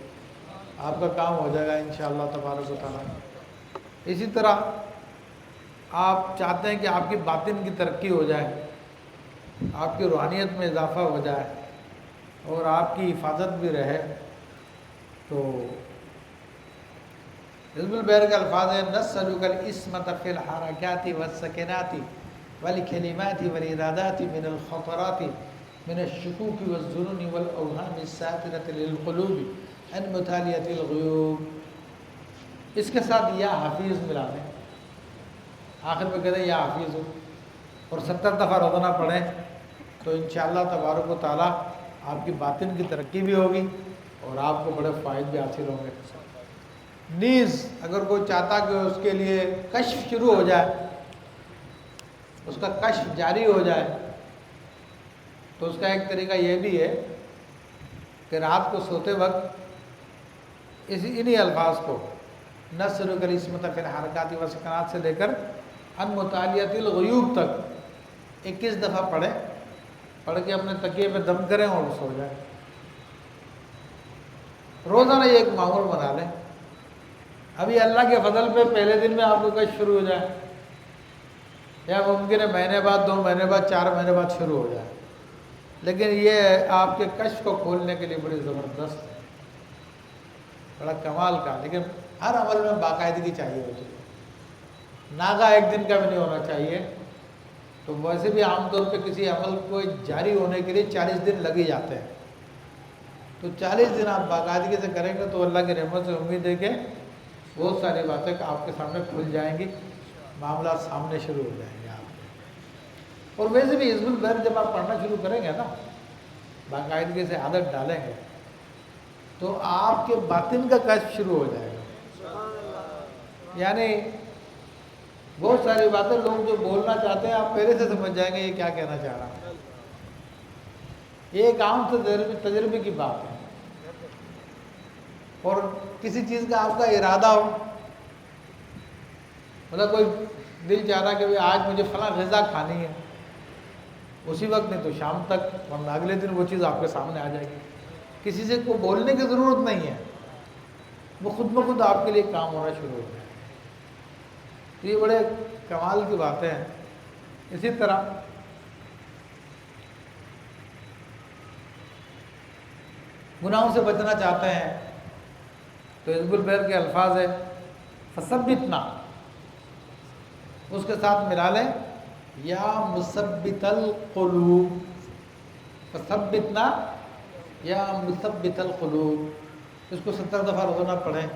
[SPEAKER 1] آپ کا کام ہو جائے گا انشاءاللہ تبارک و تعالیٰ. اسی طرح آپ چاہتے ہیں کہ آپ کی باطن کی ترقی ہو جائے, آپ کی روحانیت میں اضافہ ہو جائے اور آپ کی حفاظت بھی رہے, تو حزب البحر کے الفاظ ہیں نسألک العصمۃ فی الحرکات والسکنات والکلمات والارادات من الخطرات من الشکوک والظنون والاوہام الساطرۃ للقلوب عن مطالعۃ الغیوب. اس کے ساتھ یا حفیظ ملا دیں, آخر میں کہتے ہیں یا حفیظ ہو, اور 70 دفعہ روزانہ پڑھیں تو انشاءاللہ تبارک و تعالیٰ آپ کی باطن کی ترقی بھی ہوگی اور آپ کو بڑے فائد بھی حاصل ہوں گے۔ نیز اگر کوئی چاہتا کہ اس کے لیے کشف شروع ہو جائے، اس کا کشف جاری ہو جائے، تو اس کا ایک طریقہ یہ بھی ہے کہ رات کو سوتے وقت انہی الفاظ کو نسألک العصمۃ فی الحرکات والسکنات سے لے کر عن مطالعۃ الغیوب تک 21 دفعہ پڑھ کے اپنے تکیے پہ دم کریں اور سو جائیں۔ روزانہ یہ ایک معمول بنا لیں۔ ابھی اللہ کے فضل پہ پہلے دن میں آپ کو کشف شروع ہو جائے، یا ممکن ہے مہینے بعد، 2 مہینے بعد، 4 مہینے بعد شروع ہو جائے، لیکن یہ آپ کے کشف کو کھولنے کے لیے بڑی زبردست ہے، بڑا کمال کا۔ لیکن ہر عمل میں باقاعدگی چاہیے ہوتی ہے، ناغہ ایک دن کا بھی نہیں ہونا چاہیے۔ تو ویسے بھی عام طور پہ کسی عمل کو جاری ہونے کے لیے 40 دن لگ ہی جاتے ہیں، تو 40 دن آپ باقاعدگی سے کریں گے تو اللہ کی رحمت سے امید ہے کہ بہت ساری باتیں آپ کے سامنے کھل جائیں گی، معاملات سامنے شروع ہو جائیں گے آپ کے۔ اور ویسے بھی حزب البر جب آپ پڑھنا شروع کریں گے نا، باقاعدگی سے عادت ڈالیں گے، تو آپ کے باطن کا کشف شروع ہو جائے گا۔ یعنی بہت ساری باتیں لوگ جو بولنا چاہتے ہیں آپ پہلے سے سمجھ جائیں گے یہ کیا کہنا چاہ رہا ہے۔ یہ ایک عام تجربے کی بات ہے۔ اور کسی چیز کا آپ کا ارادہ ہو، مطلب کوئی دل چاہ رہا کہ آج مجھے فلاں غذا کھانی ہے، اسی وقت نہیں تو شام تک، ورنہ اگلے دن وہ چیز آپ کے سامنے آ جائے گی۔ کسی سے کو بولنے کی ضرورت نہیں ہے، وہ خود بخود آپ کے لیے کام ہونا شروع ہو جائے۔ تو یہ بڑے کمال کی باتیں ہیں۔ اسی طرح گناہوں سے بچنا چاہتے ہیں تو حزب البر کے الفاظ ہے فثبتنا، اس کے ساتھ ملا لیں یا مثبت القلوب، فثبتنا یا مثبت القلوب، اس کو 70 دفعہ روزانہ پڑھیں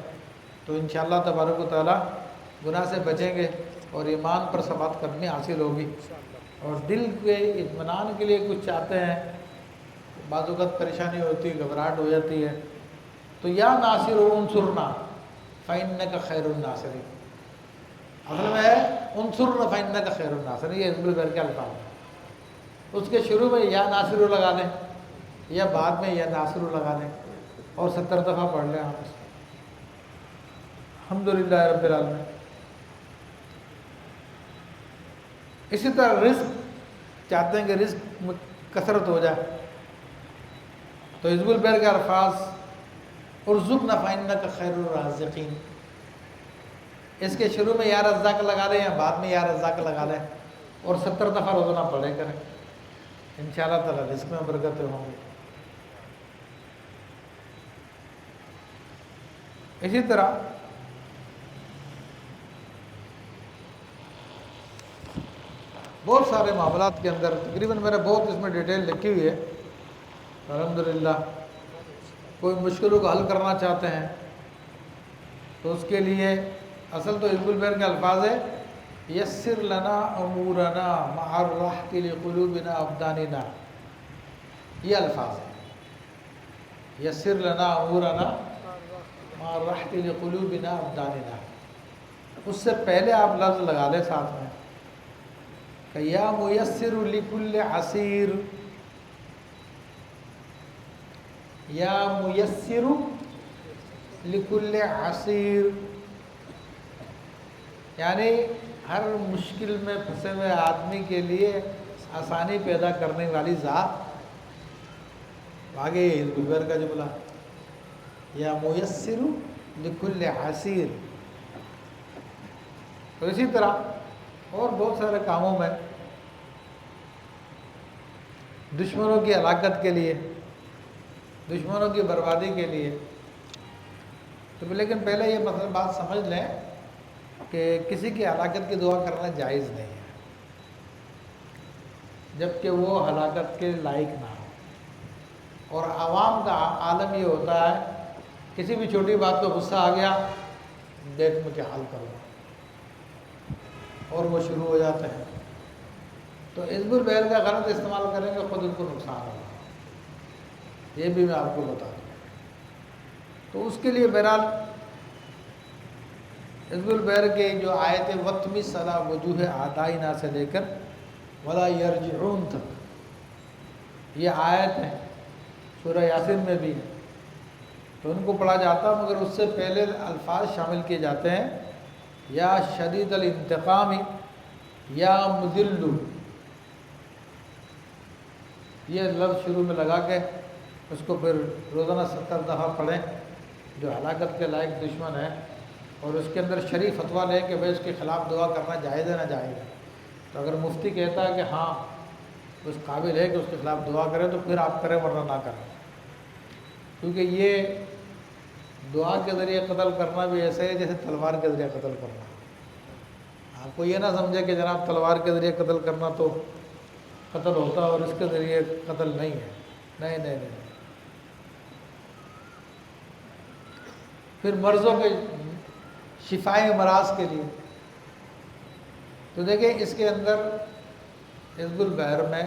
[SPEAKER 1] تو انشاءاللہ تبارک و تعالی گناہ سے بچیں گے اور ایمان پر ثبات قدمی حاصل ہوگی۔ اور دل کے اطمینان کے لیے کچھ چاہتے ہیں، بعض اوقات پریشانی ہوتی ہے، گھبراہٹ ہو جاتی ہے، تو یا ناصر انصرنا فإنک خیر الناصرین، اصل میں ہے انصرنا فإنک خیر الناصرین، یہ حزب البر کے الفاظ ہیں۔ اس کے شروع میں یا ناصر لگا لیں یا بعد میں یا ناصر لگا لیں اور 70 دفعہ پڑھ لیں آپ۔ الحمدللہ رب العالمین۔ اسی طرح رزق چاہتے ہیں کہ رزق میں کثرت ہو جائے تو حزب البر کے الفاظ ارزقنا فإنک خیر الرازقین، اس کے شروع میں یا رزاق لگا لیں یا بعد میں یا رزاق لگا لیں اور 70 دفعہ روزانہ پڑھے کریں، انشاءاللہ تعالی رزق میں برکتیں ہوں گی۔ اسی طرح بہت سارے معاملات کے اندر، تقریباً میرے بہت اس میں ڈیٹیل لکھی ہوئی ہے الحمدللہ۔ کوئی مشکلوں کو حل کرنا چاہتے ہیں تو اس کے لیے اصل تو حزب البر کے الفاظ ہے یسر لنا امورنا مع الراحۃ لقلوبنا ابداننا، یہ الفاظ ہے یسر لنا امورنا مع الراحۃ لقلوبنا ابداننا۔ اس سے پہلے آپ لفظ لگا لیں ساتھ میں کہ یا میسر لکل عسیر، یا میسر لکل عسیر، یعنی ہر مشکل میں پھنسے ہوئے آدمی کے لیے آسانی پیدا کرنے والی ذات۔ آگے حزب البر کا جملہ یا میسر لکل عسیر۔ تو اسی طرح اور بہت سارے کاموں میں دشمنوں کی ہلاکت کے لیے، دشمنوں کی بربادی کے لیے، تو لیکن پہلے یہ مثلا بات سمجھ لیں کہ کسی کی ہلاکت کی دعا کرنا جائز نہیں ہے جب کہ وہ ہلاکت کے لائق نہ ہو۔ اور عوام کا عالم یہ ہوتا ہے کسی بھی چھوٹی بات پہ غصہ آ گیا، دیکھ میں کیا حل کروں، اور وہ شروع ہو جاتے ہیں۔ تو حزب البر کا غلط استعمال کریں گے خود ان کو نقصان ہوگا۔ یہ بھی میں آپ کو بتا دوں. تو اس کے لیے بہرحال حزب البحر کے جو آیت وطمی صلاح وجوہ آدائنا سے لے کر ولا یرجعون تک یہ آیت ہے، سورہ یاسین میں بھی ہے، تو ان کو پڑھا جاتا، مگر اس سے پہلے الفاظ شامل کیے جاتے ہیں یا شدید الانتقام یا مذل. یہ لفظ شروع میں لگا کے اس کو پھر روزانہ 70 دفعہ پڑھیں. جو ہلاکت کے لائق دشمن ہے اور اس کے اندر شریف فتویٰ لیں کہ بھائی اس کے خلاف دعا کرنا جائز ہے نہ جائز ہے. تو اگر مفتی کہتا ہے کہ ہاں اس قابل ہے کہ اس کے خلاف دعا کریں تو پھر آپ کریں ورنہ نہ کریں، کیونکہ یہ دعا کے ذریعے قتل کرنا بھی ایسے ہے جیسے تلوار کے ذریعے قتل کرنا. آپ کو یہ نہ سمجھے کہ جناب تلوار کے ذریعے قتل کرنا تو قتل ہوتا اور اس کے ذریعے قتل نہیں ہے. نہیں نہیں نہیں. پھر مرضوں کے شفائے امراض کے لیے تو دیکھیں اس کے اندر حزب البحر میں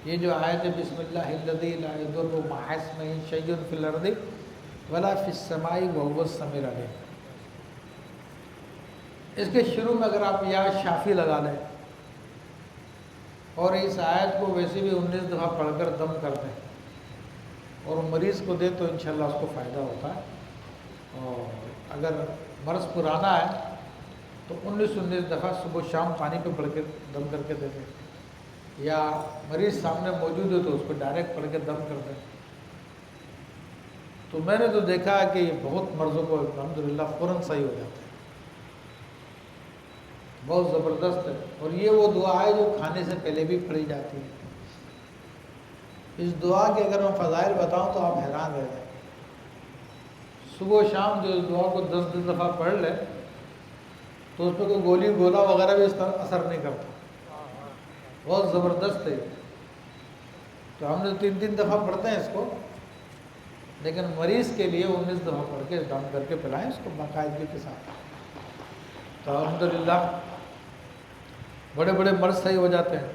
[SPEAKER 1] یہ جو آیت بسم اللہ الذی لا یضر مع اسمہ شیء فی الارض ولا فی السماء وهو السمیع العلیم، اس کے شروع میں اگر آپ یا شافی لگا لیں اور اس آیت کو ویسے بھی 19 دفعہ پڑھ کر دم کر دیں اور مریض کو دیں تو انشاءاللہ اس کو فائدہ ہوتا ہے. اور اگر مرض پرانا ہے تو 19 دفعہ صبح و شام پانی پہ پڑھ کے دم کر کے دے دیں، یا مریض سامنے موجود ہے تو اس کو ڈائریکٹ پڑھ کے دم کر دیں. تو میں نے تو دیکھا ہے کہ یہ بہت مرضوں کو الحمدللہ فوراً صحیح ہو جاتا ہے، بہت زبردست ہے. اور یہ وہ دعا ہے جو کھانے سے پہلے بھی پڑھی جاتی ہے. اس دعا کے اگر میں فضائل بتاؤں تو آپ حیران رہ جائیں. صبح و شام جو اس دعا کو 10 دفعہ پڑھ لے تو اس پہ کوئی گولی گولا وغیرہ بھی اس طرح اثر نہیں کرتا. بہت زبردست ہے. تو ہم نے 3 دفعہ پڑھتے ہیں اس کو، لیکن مریض کے لیے 19 دفعہ پڑھ کے دم کر کے پلائیں اس کو باقاعدگی کے ساتھ. تو الحمدللہ بڑے بڑے مرض صحیح ہو جاتے ہیں.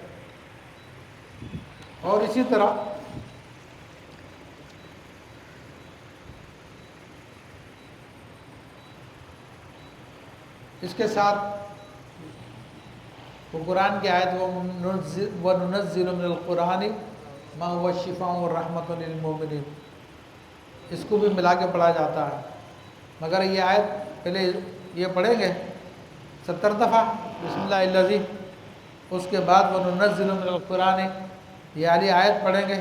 [SPEAKER 1] اور اسی طرح اس کے ساتھ وہ قرآن کی آیت وَنُنَزِّلُ مِنَ الْقُرْآنِ مَا هُوَ شِفَاءٌ وَرَحْمَةٌ لِلْمُؤْمِنِينَ، اس کو بھی ملا کے پڑھا جاتا ہے. مگر یہ آیت پہلے یہ پڑھیں گے 70 دفعہ بسم اللہ الذی، اس کے بعد وَنُنَزِّلُ مِنَ الْقُرْآنِ یہ علی آیت پڑھیں گے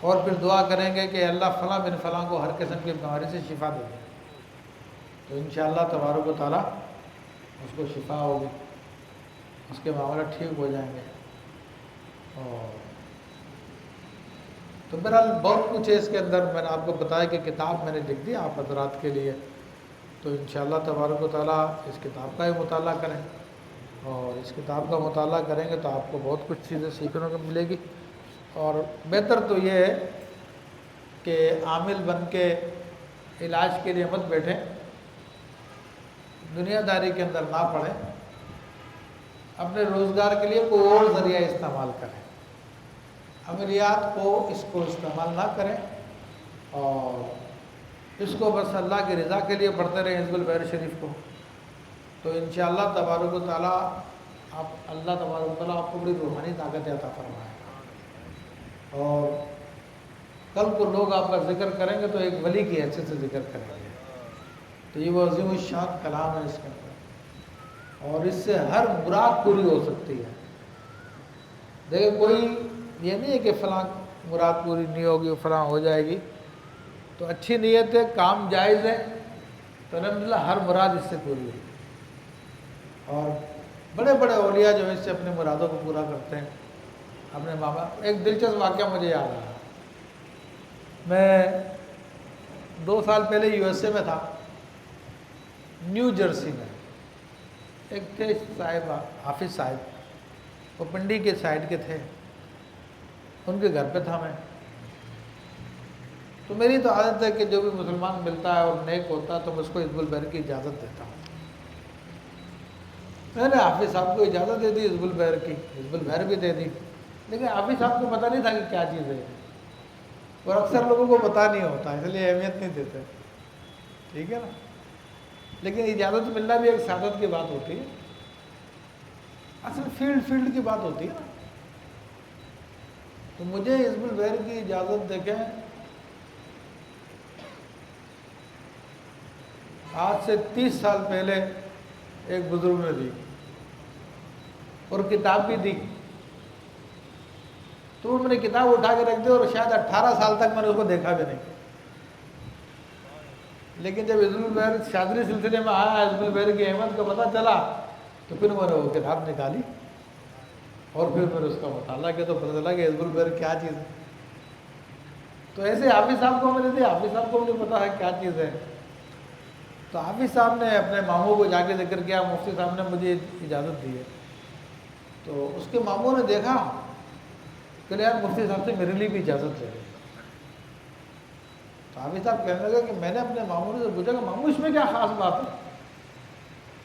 [SPEAKER 1] اور پھر دعا کریں گے کہ اللہ فلاں بن فلاں کو ہر قسم کی بیماری سے شفا دے دے. تو انشاءاللہ تبارک و تعالیٰ اس کو شفا ہوگی، اس کے معاملات ٹھیک ہو جائیں گے. اور تو بہرحال بہت کچھ ہے اس کے اندر. میں نے آپ کو بتایا کہ کتاب میں نے لکھ دی آپ حضرات کے لیے، تو انشاءاللہ تبارک و تعالیٰ اس کتاب کا ہی مطالعہ کریں. اور اس کتاب کا مطالعہ کریں گے تو آپ کو بہت کچھ چیزیں سیکھنے کو ملے گی. اور بہتر تو یہ ہے کہ عامل بن کے علاج کے لیے مت بیٹھیں، دنیا داری کے اندر نہ پڑیں، اپنے روزگار کے لیے کوئی اور ذریعہ استعمال کریں. عملیات کو اس کو استعمال نہ کریں اور اس کو بس اللہ کی رضا کے لیے پڑھتے رہیں حزب البحر شریف کو. تو انشاءاللہ تبارک و تعالیٰ اللہ تبارک و تعالیٰ آپ کو بڑی روحانی طاقت عطا فرمائے. اور کل کو لوگ آپ کا ذکر کریں گے تو ایک ولی کی حیثیت سے ذکر کریں گے. تو یہ وہ عظیم الشان کلام ہے اس کے اندر، اور اس سے ہر مراد پوری ہو سکتی ہے. دیکھیں کوئی یہ نہیں ہے کہ فلاں مراد پوری نہیں ہوگی فلاں ہو جائے گی. تو اچھی نیت ہے، کام جائز ہے، تو الحمدللہ ہر مراد اس سے پوری ہوگی. اور بڑے بڑے اولیاء جو ہے اس سے اپنے مرادوں کو پورا کرتے ہیں. اپنے ماں باپ، ایک دلچسپ واقعہ مجھے یاد آیا. میں 2 سال پہلے USA میں تھا، نیو جرسی میں. ایک تھے صاحب حافظ صاحب، وہ پنڈی کے سائڈ کے تھے، ان کے گھر پہ تھا میں. تو میری تو عادت ہے کہ جو بھی مسلمان ملتا ہے اور نیک ہوتا ہے تو میں اس کو حزب البحر کی اجازت دیتا ہوں. میں نے حافظ صاحب کو اجازت دے دی حزب البحر کی، حزب البحر بھی دے دی، لیکن حافظ صاحب کو پتہ نہیں تھا کہ کیا چیز ہے. اور اکثر لوگوں کو پتہ نہیں ہوتا، اس لیے اہمیت نہیں دیتے، ٹھیک ہے نا. لیکن اجازت ملنا بھی ایک سعادت کی بات ہوتی ہے. اصل فیلڈ کی بات ہوتی ہے نا. تو مجھے حزب البحر کی اجازت دیکھیں آج سے 30 سال پہلے ایک بزرگ نے دی اور کتاب بھی دی. تو میں نے کتاب اٹھا کے رکھ دی اور شاید 18 سال تک میں نے اس کو دیکھا بھی نہیں. لیکن جب حزب البحر شاذلی سلسلے میں آیا، حزب البحر کی احمد کا پتہ چلا، تو پھر میں نے وہ کتاب نکالی اور پھر میں نے اس کا مطالعہ کیا، تو پتہ چلا کہ حزب البحر کیا چیز ہے. تو ایسے حافظ صاحب کو میں نے دی، حافظ صاحب کو مجھے پتا ہے کیا چیز ہے. تو حافظ صاحب نے اپنے ماموں کو جا کے ذکر کیا، مفتی صاحب نے مجھے اجازت دی ہے. تو اس کے ماموں نے دیکھا کہ یار مفتی صاحب سے میرے لیے بھی اجازت لے لیں. تو حافظ صاحب کہنے لگے کہ میں نے اپنے ماموں سے پوچھا کہ ماموں اس میں کیا خاص بات ہے.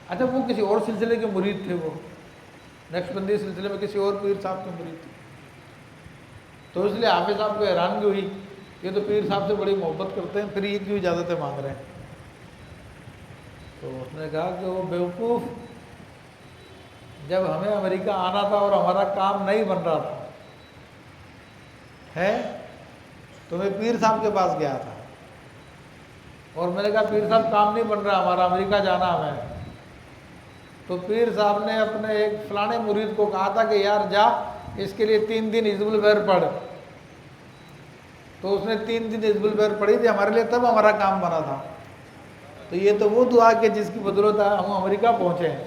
[SPEAKER 1] اچھا وہ کسی اور سلسلے کے مرید تھے، وہ نقشبندی سلسلے میں کسی اور پیر صاحب کے مرید تھے. تو اس لیے حافظ صاحب کو حیرانگی ہوئی، یہ تو پیر صاحب سے بڑی محبت کرتے ہیں، پھر یہ کیوں اجازتیں مانگ رہے ہیں. تو اس نے کہا کہ وہ بیوقوف، جب ہمیں امریکہ آنا تھا اور ہمارا کام نہیں بن رہا تھا ہے تو میں پیر صاحب کے پاس گیا تھا اور میں نے کہا پیر صاحب کام نہیں بن رہا ہمارا، امریکہ جانا ہمیں. تو پیر صاحب نے اپنے ایک فلانے مرید کو کہا تھا کہ یار جا اس کے لیے 3 دن حزب البحر پڑھ. تو اس نے 3 دن حزب البحر پڑھی تھی ہمارے لیے، تب ہمارا کام بنا تھا. تو یہ تو وہ دعا کہ جس کی بدولت ہم امریکہ پہنچے ہیں.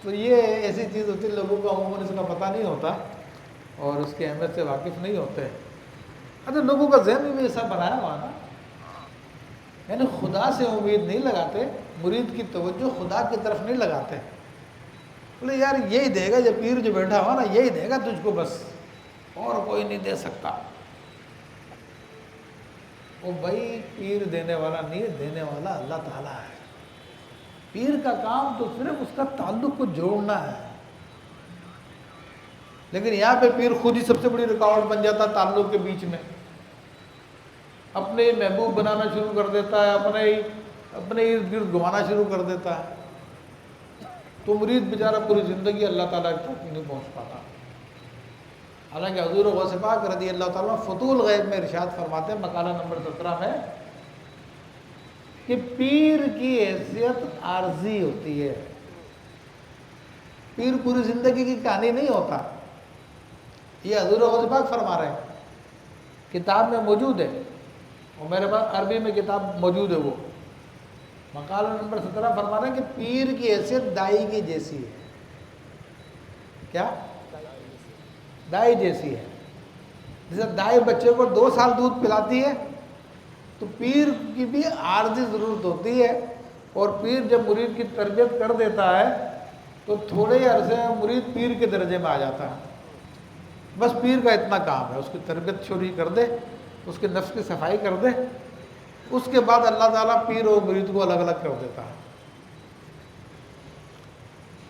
[SPEAKER 1] تو یہ ایسی چیز ہوتی ہے، لوگوں کو عموماً اس کا پتہ نہیں ہوتا اور اس کی اہمیت سے واقف نہیں ہوتے. اچھا لوگوں کا ذہن بھی ایسا بنایا ہوا نا، یعنی خدا سے امید نہیں لگاتے، مرید کی توجہ خدا کی طرف نہیں لگاتے. بولے یار یہی دے گا، یہ پیر جو بیٹھا ہوا نا یہی دے گا تجھ کو، بس اور کوئی نہیں دے سکتا. وہ بھائی پیر دینے والا نہیں، دینے والا اللہ تعالیٰ ہے. پیر کا کام تو صرف اس کا تعلق کو جوڑنا ہے. لیکن یہاں پہ پیر خود ہی سب سے بڑی رکاوٹ بن جاتا ہے تعلق کے بیچ میں. اپنے محبوب بنانا شروع کر دیتا ہے، اپنے ارد گرد گھمانا شروع کر دیتا ہے. تو مرید بیچارہ پوری زندگی اللہ تعالیٰ تک نہیں پہنچ پاتا. حالانکہ حضور غوث پاک رضی اللہ تعالیٰ فتول غیب میں ارشاد فرماتے ہیں مقالہ نمبر 17 میں کہ پیر کی حیثیت عارضی ہوتی ہے. پیر پوری زندگی کی کہانی نہیں ہوتا. یہ حضور غوث پاک فرما رہے ہیں، کتاب میں موجود ہے اور میرے پاس عربی میں کتاب موجود ہے. وہ مقالہ نمبر 17 فرما رہے ہیں کہ پیر کی حیثیت دائی کی جیسی ہے. کیا؟ دائی جیسی ہے. جیسے دائی بچے کو 2 سال دودھ پلاتی ہے تو پیر کی بھی عارضی ضرورت ہوتی ہے. اور پیر جب مرید کی تربیت کر دیتا ہے تو تھوڑے ہی عرصے میں مرید پیر کے درجے میں آ جاتا ہے. بس پیر کا اتنا کام ہے، اس کی تربیت شروع کر دے، اس کے نفس کی صفائی کر دے، اس کے بعد اللہ تعالیٰ پیر اور مرید کو الگ الگ کر دیتا ہے.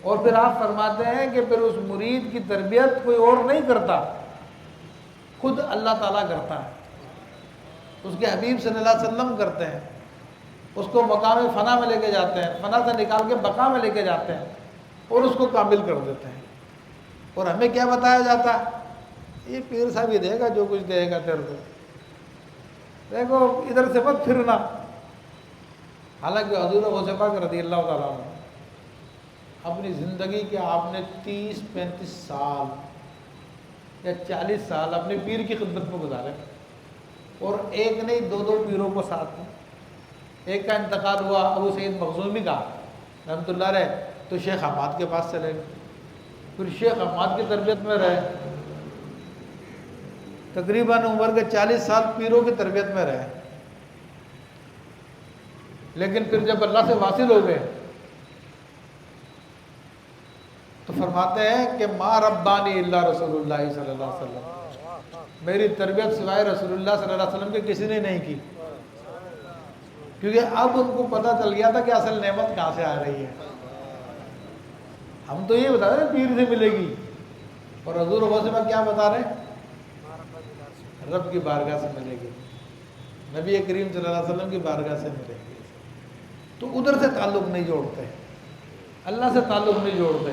[SPEAKER 1] اور پھر آپ فرماتے ہیں کہ پھر اس مرید کی تربیت کوئی اور نہیں کرتا، خود اللہ تعالیٰ کرتا ہے. اس کے حبیب صلی اللہ علیہ وسلم کرتے ہیں. اس کو مقام فنا میں لے کے جاتے ہیں، فنا سے نکال کے بقا میں لے کے جاتے ہیں اور اس کو کامل کر دیتے ہیں. اور ہمیں کیا بتایا جاتا ہے؟ یہ پیر صاحب ہی دے گا جو کچھ دے گا تیرے کو، دیکھو ادھر سے مت پھرنا. حالانکہ حضور غوث پاک رضی اللہ تعالیٰ عنہ اپنی زندگی کے آپ نے 30-35 سال یا 40 سال اپنے پیر کی خدمت میں گزارے، اور ایک نہیں 2 پیروں کو ساتھ میں. ایک کا انتقال ہوا ابو سعید مخزومی کا رحمۃ اللہ علیہ، تو شیخ حماد کے پاس چلے گئے. پھر شیخ حماد کی تربیت میں رہے، تقریباً عمر کے 40 سال پیروں کی تربیت میں رہے. لیکن پھر جب اللہ سے واصل ہو گئے تو فرماتے ہیں کہ ما ربانی الا رسول اللہ صلی اللہ علیہ وسلم، میری تربیت سوائے رسول اللہ صلی اللہ علیہ وسلم کے کسی نے نہیں کی. کیونکہ اب ان کو پتہ چل گیا تھا کہ اصل نعمت کہاں سے آ رہی ہے. ہم تو یہ بتا رہے ہیں پیر سے ملے گی، اور حضور غوث پاک کیا بتا رہے ہیں؟ رب کی بارگاہ سے ملے گی، نبی کریم صلی اللہ علیہ وسلم کی بارگاہ سے ملے گی. تو ادھر سے تعلق نہیں جوڑتے، اللہ سے تعلق نہیں جوڑتے.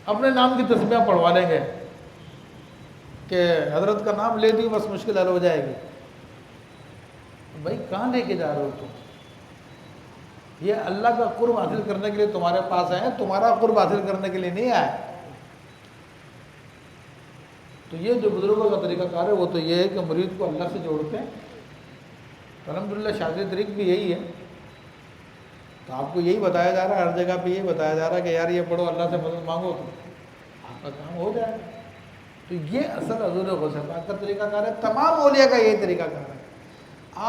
[SPEAKER 1] اپنے نام کی تسبیح پڑھوا لیں گے کہ حضرت کا نام لے دی بس مشکل حل ہو جائے گی. بھائی کہاں لے کے جا رہے ہو تم؟ یہ اللہ کا قرب حاصل کرنے کے لیے تمہارے پاس آئے ہیں، تمہارا قرب حاصل کرنے کے لیے نہیں آئے. تو یہ جو بزرگوں کا طریقہ کار ہے وہ تو یہ ہے کہ مرید کو اللہ سے جوڑتے ہیں. الحمدللہ شاذلی طریق بھی یہی ہے. تو آپ کو یہی بتایا جا رہا ہے، ہر جگہ پہ یہی بتایا جا رہا ہے کہ یار یہ پڑھو، اللہ سے مدد مانگو تو آپ کا کام ہو جائے. تو یہ اصل حضور غوث پاک کا طریقہ کار ہے. تمام اولیاء کا یہی طریقہ کار ہے.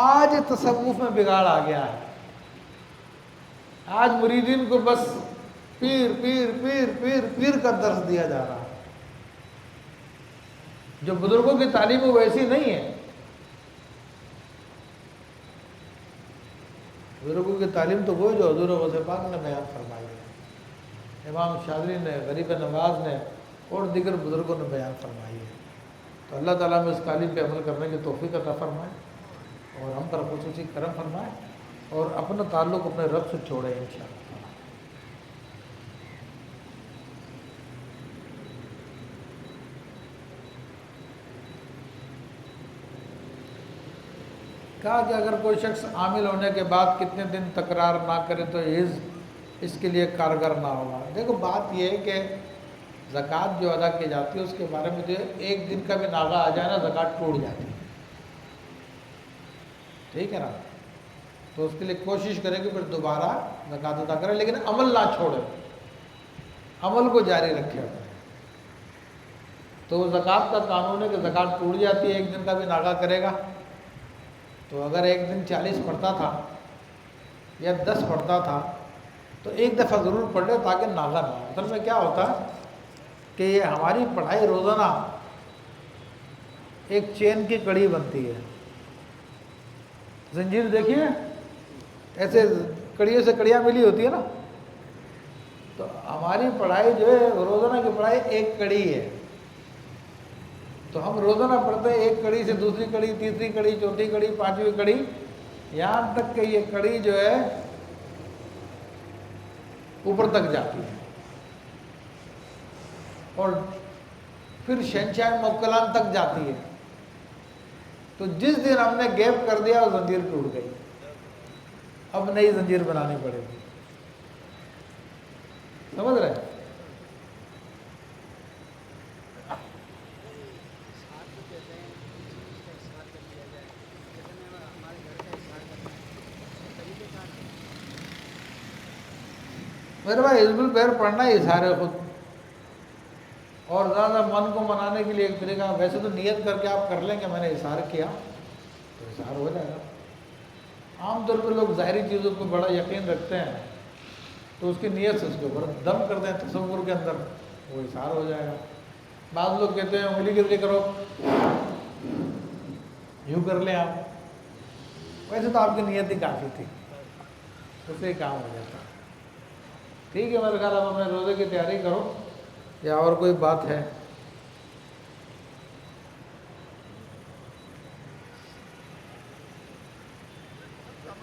[SPEAKER 1] آج تصوف میں بگاڑ آ گیا ہے. آج مریدین کو بس پیر پیر پیر پیر پیر کا درس دیا جا رہا ہے. جو بزرگوں کی تعلیم ویسی نہیں ہے. بزرگوں کی تعلیم تو وہ جو حضور غوث پاک نے بیان فرمائی ہے، امام شاذلی نے، غریب نواز نے اور دیگر بزرگوں نے بیان فرمائی ہے. تو اللہ تعالیٰ میں اس تعلیم پہ عمل کرنے کی توفیق عطا فرمائے اور ہم پر خصوصی کرم فرمائے اور اپنا تعلق اپنے رب سے چھوڑے انشاءاللہ. کہا کہ اگر کوئی شخص عامل ہونے کے بعد کتنے دن تکرار نہ کرے تو اس کے لیے کارگر نہ ہوگا. دیکھو بات یہ ہے کہ زکوٰۃ جو ادا کی جاتی ہے اس کے بارے میں جو ایک دن کا بھی ناغہ آ جائے نا زکوٰۃ ٹوٹ جاتی ہے. ٹھیک ہے نا؟ تو اس کے لیے کوشش کرے کہ پھر دوبارہ زکوٰۃ ادا کرے، لیکن عمل نہ چھوڑے، عمل کو جاری رکھے اپنے. تو زکوٰۃ کا قانون ہے کہ زکوٰۃ ٹوٹ جاتی ہے، ایک دن کا بھی ناغہ کرے گا. تو اگر ایک دن 40 پڑھتا تھا یا 10 پڑھتا تھا تو ایک دفعہ ضرور پڑھ لے تاکہ ناغہ نہ ہو. اصل میں کیا ہوتا ہے کہ یہ ہماری پڑھائی روزانہ ایک چین کی کڑی بنتی ہے. زنجیر دیکھیے، ایسے کڑیوں سے کڑیاں ملی ہوتی ہے نا. تو ہماری پڑھائی جو ہے روزانہ کی پڑھائی ایک کڑی ہے. تو ہم روزانہ پڑھتے ہیں ایک کڑی سے دوسری کڑی، تیسری کڑی، چوتھی کڑی، پانچویں کڑی، یہاں تک کہ یہ کڑی جو ہے اوپر تک جاتی ہے اور پھر شہنشاہ موکلان تک جاتی ہے. تو جس دن ہم نے گیپ کر دیا وہ زنجیر ٹوٹ گئی، اب نئی زنجیر بنانی پڑے گی. سمجھ رہے ہیں؟ میرے بھائی حزب البحر پڑھنا ہی اظہار ہے خود، اور زیادہ من کو منانے کے لیے ایک طریقہ. ویسے تو نیت کر کے آپ کر لیں کہ میں نے اظہار کیا تو اظہار ہو جائے گا. عام طور پہ لوگ ظاہری چیزوں پہ بڑا یقین رکھتے ہیں تو اس کی نیت سے اس کے اوپر دم کر دیں تصور کے اندر، وہ اظہار ہو جائے گا. بعض لوگ کہتے ہیں انگلی گرلی کرو، یوں کر لیں آپ. ویسے تو آپ کی نیت ہی کافی تھی، اس سے ہی کام ہو جاتا. ٹھیک ہے، میرے خیال اب ہمیں روزے کی تیاری کرو، یا اور کوئی بات ہے؟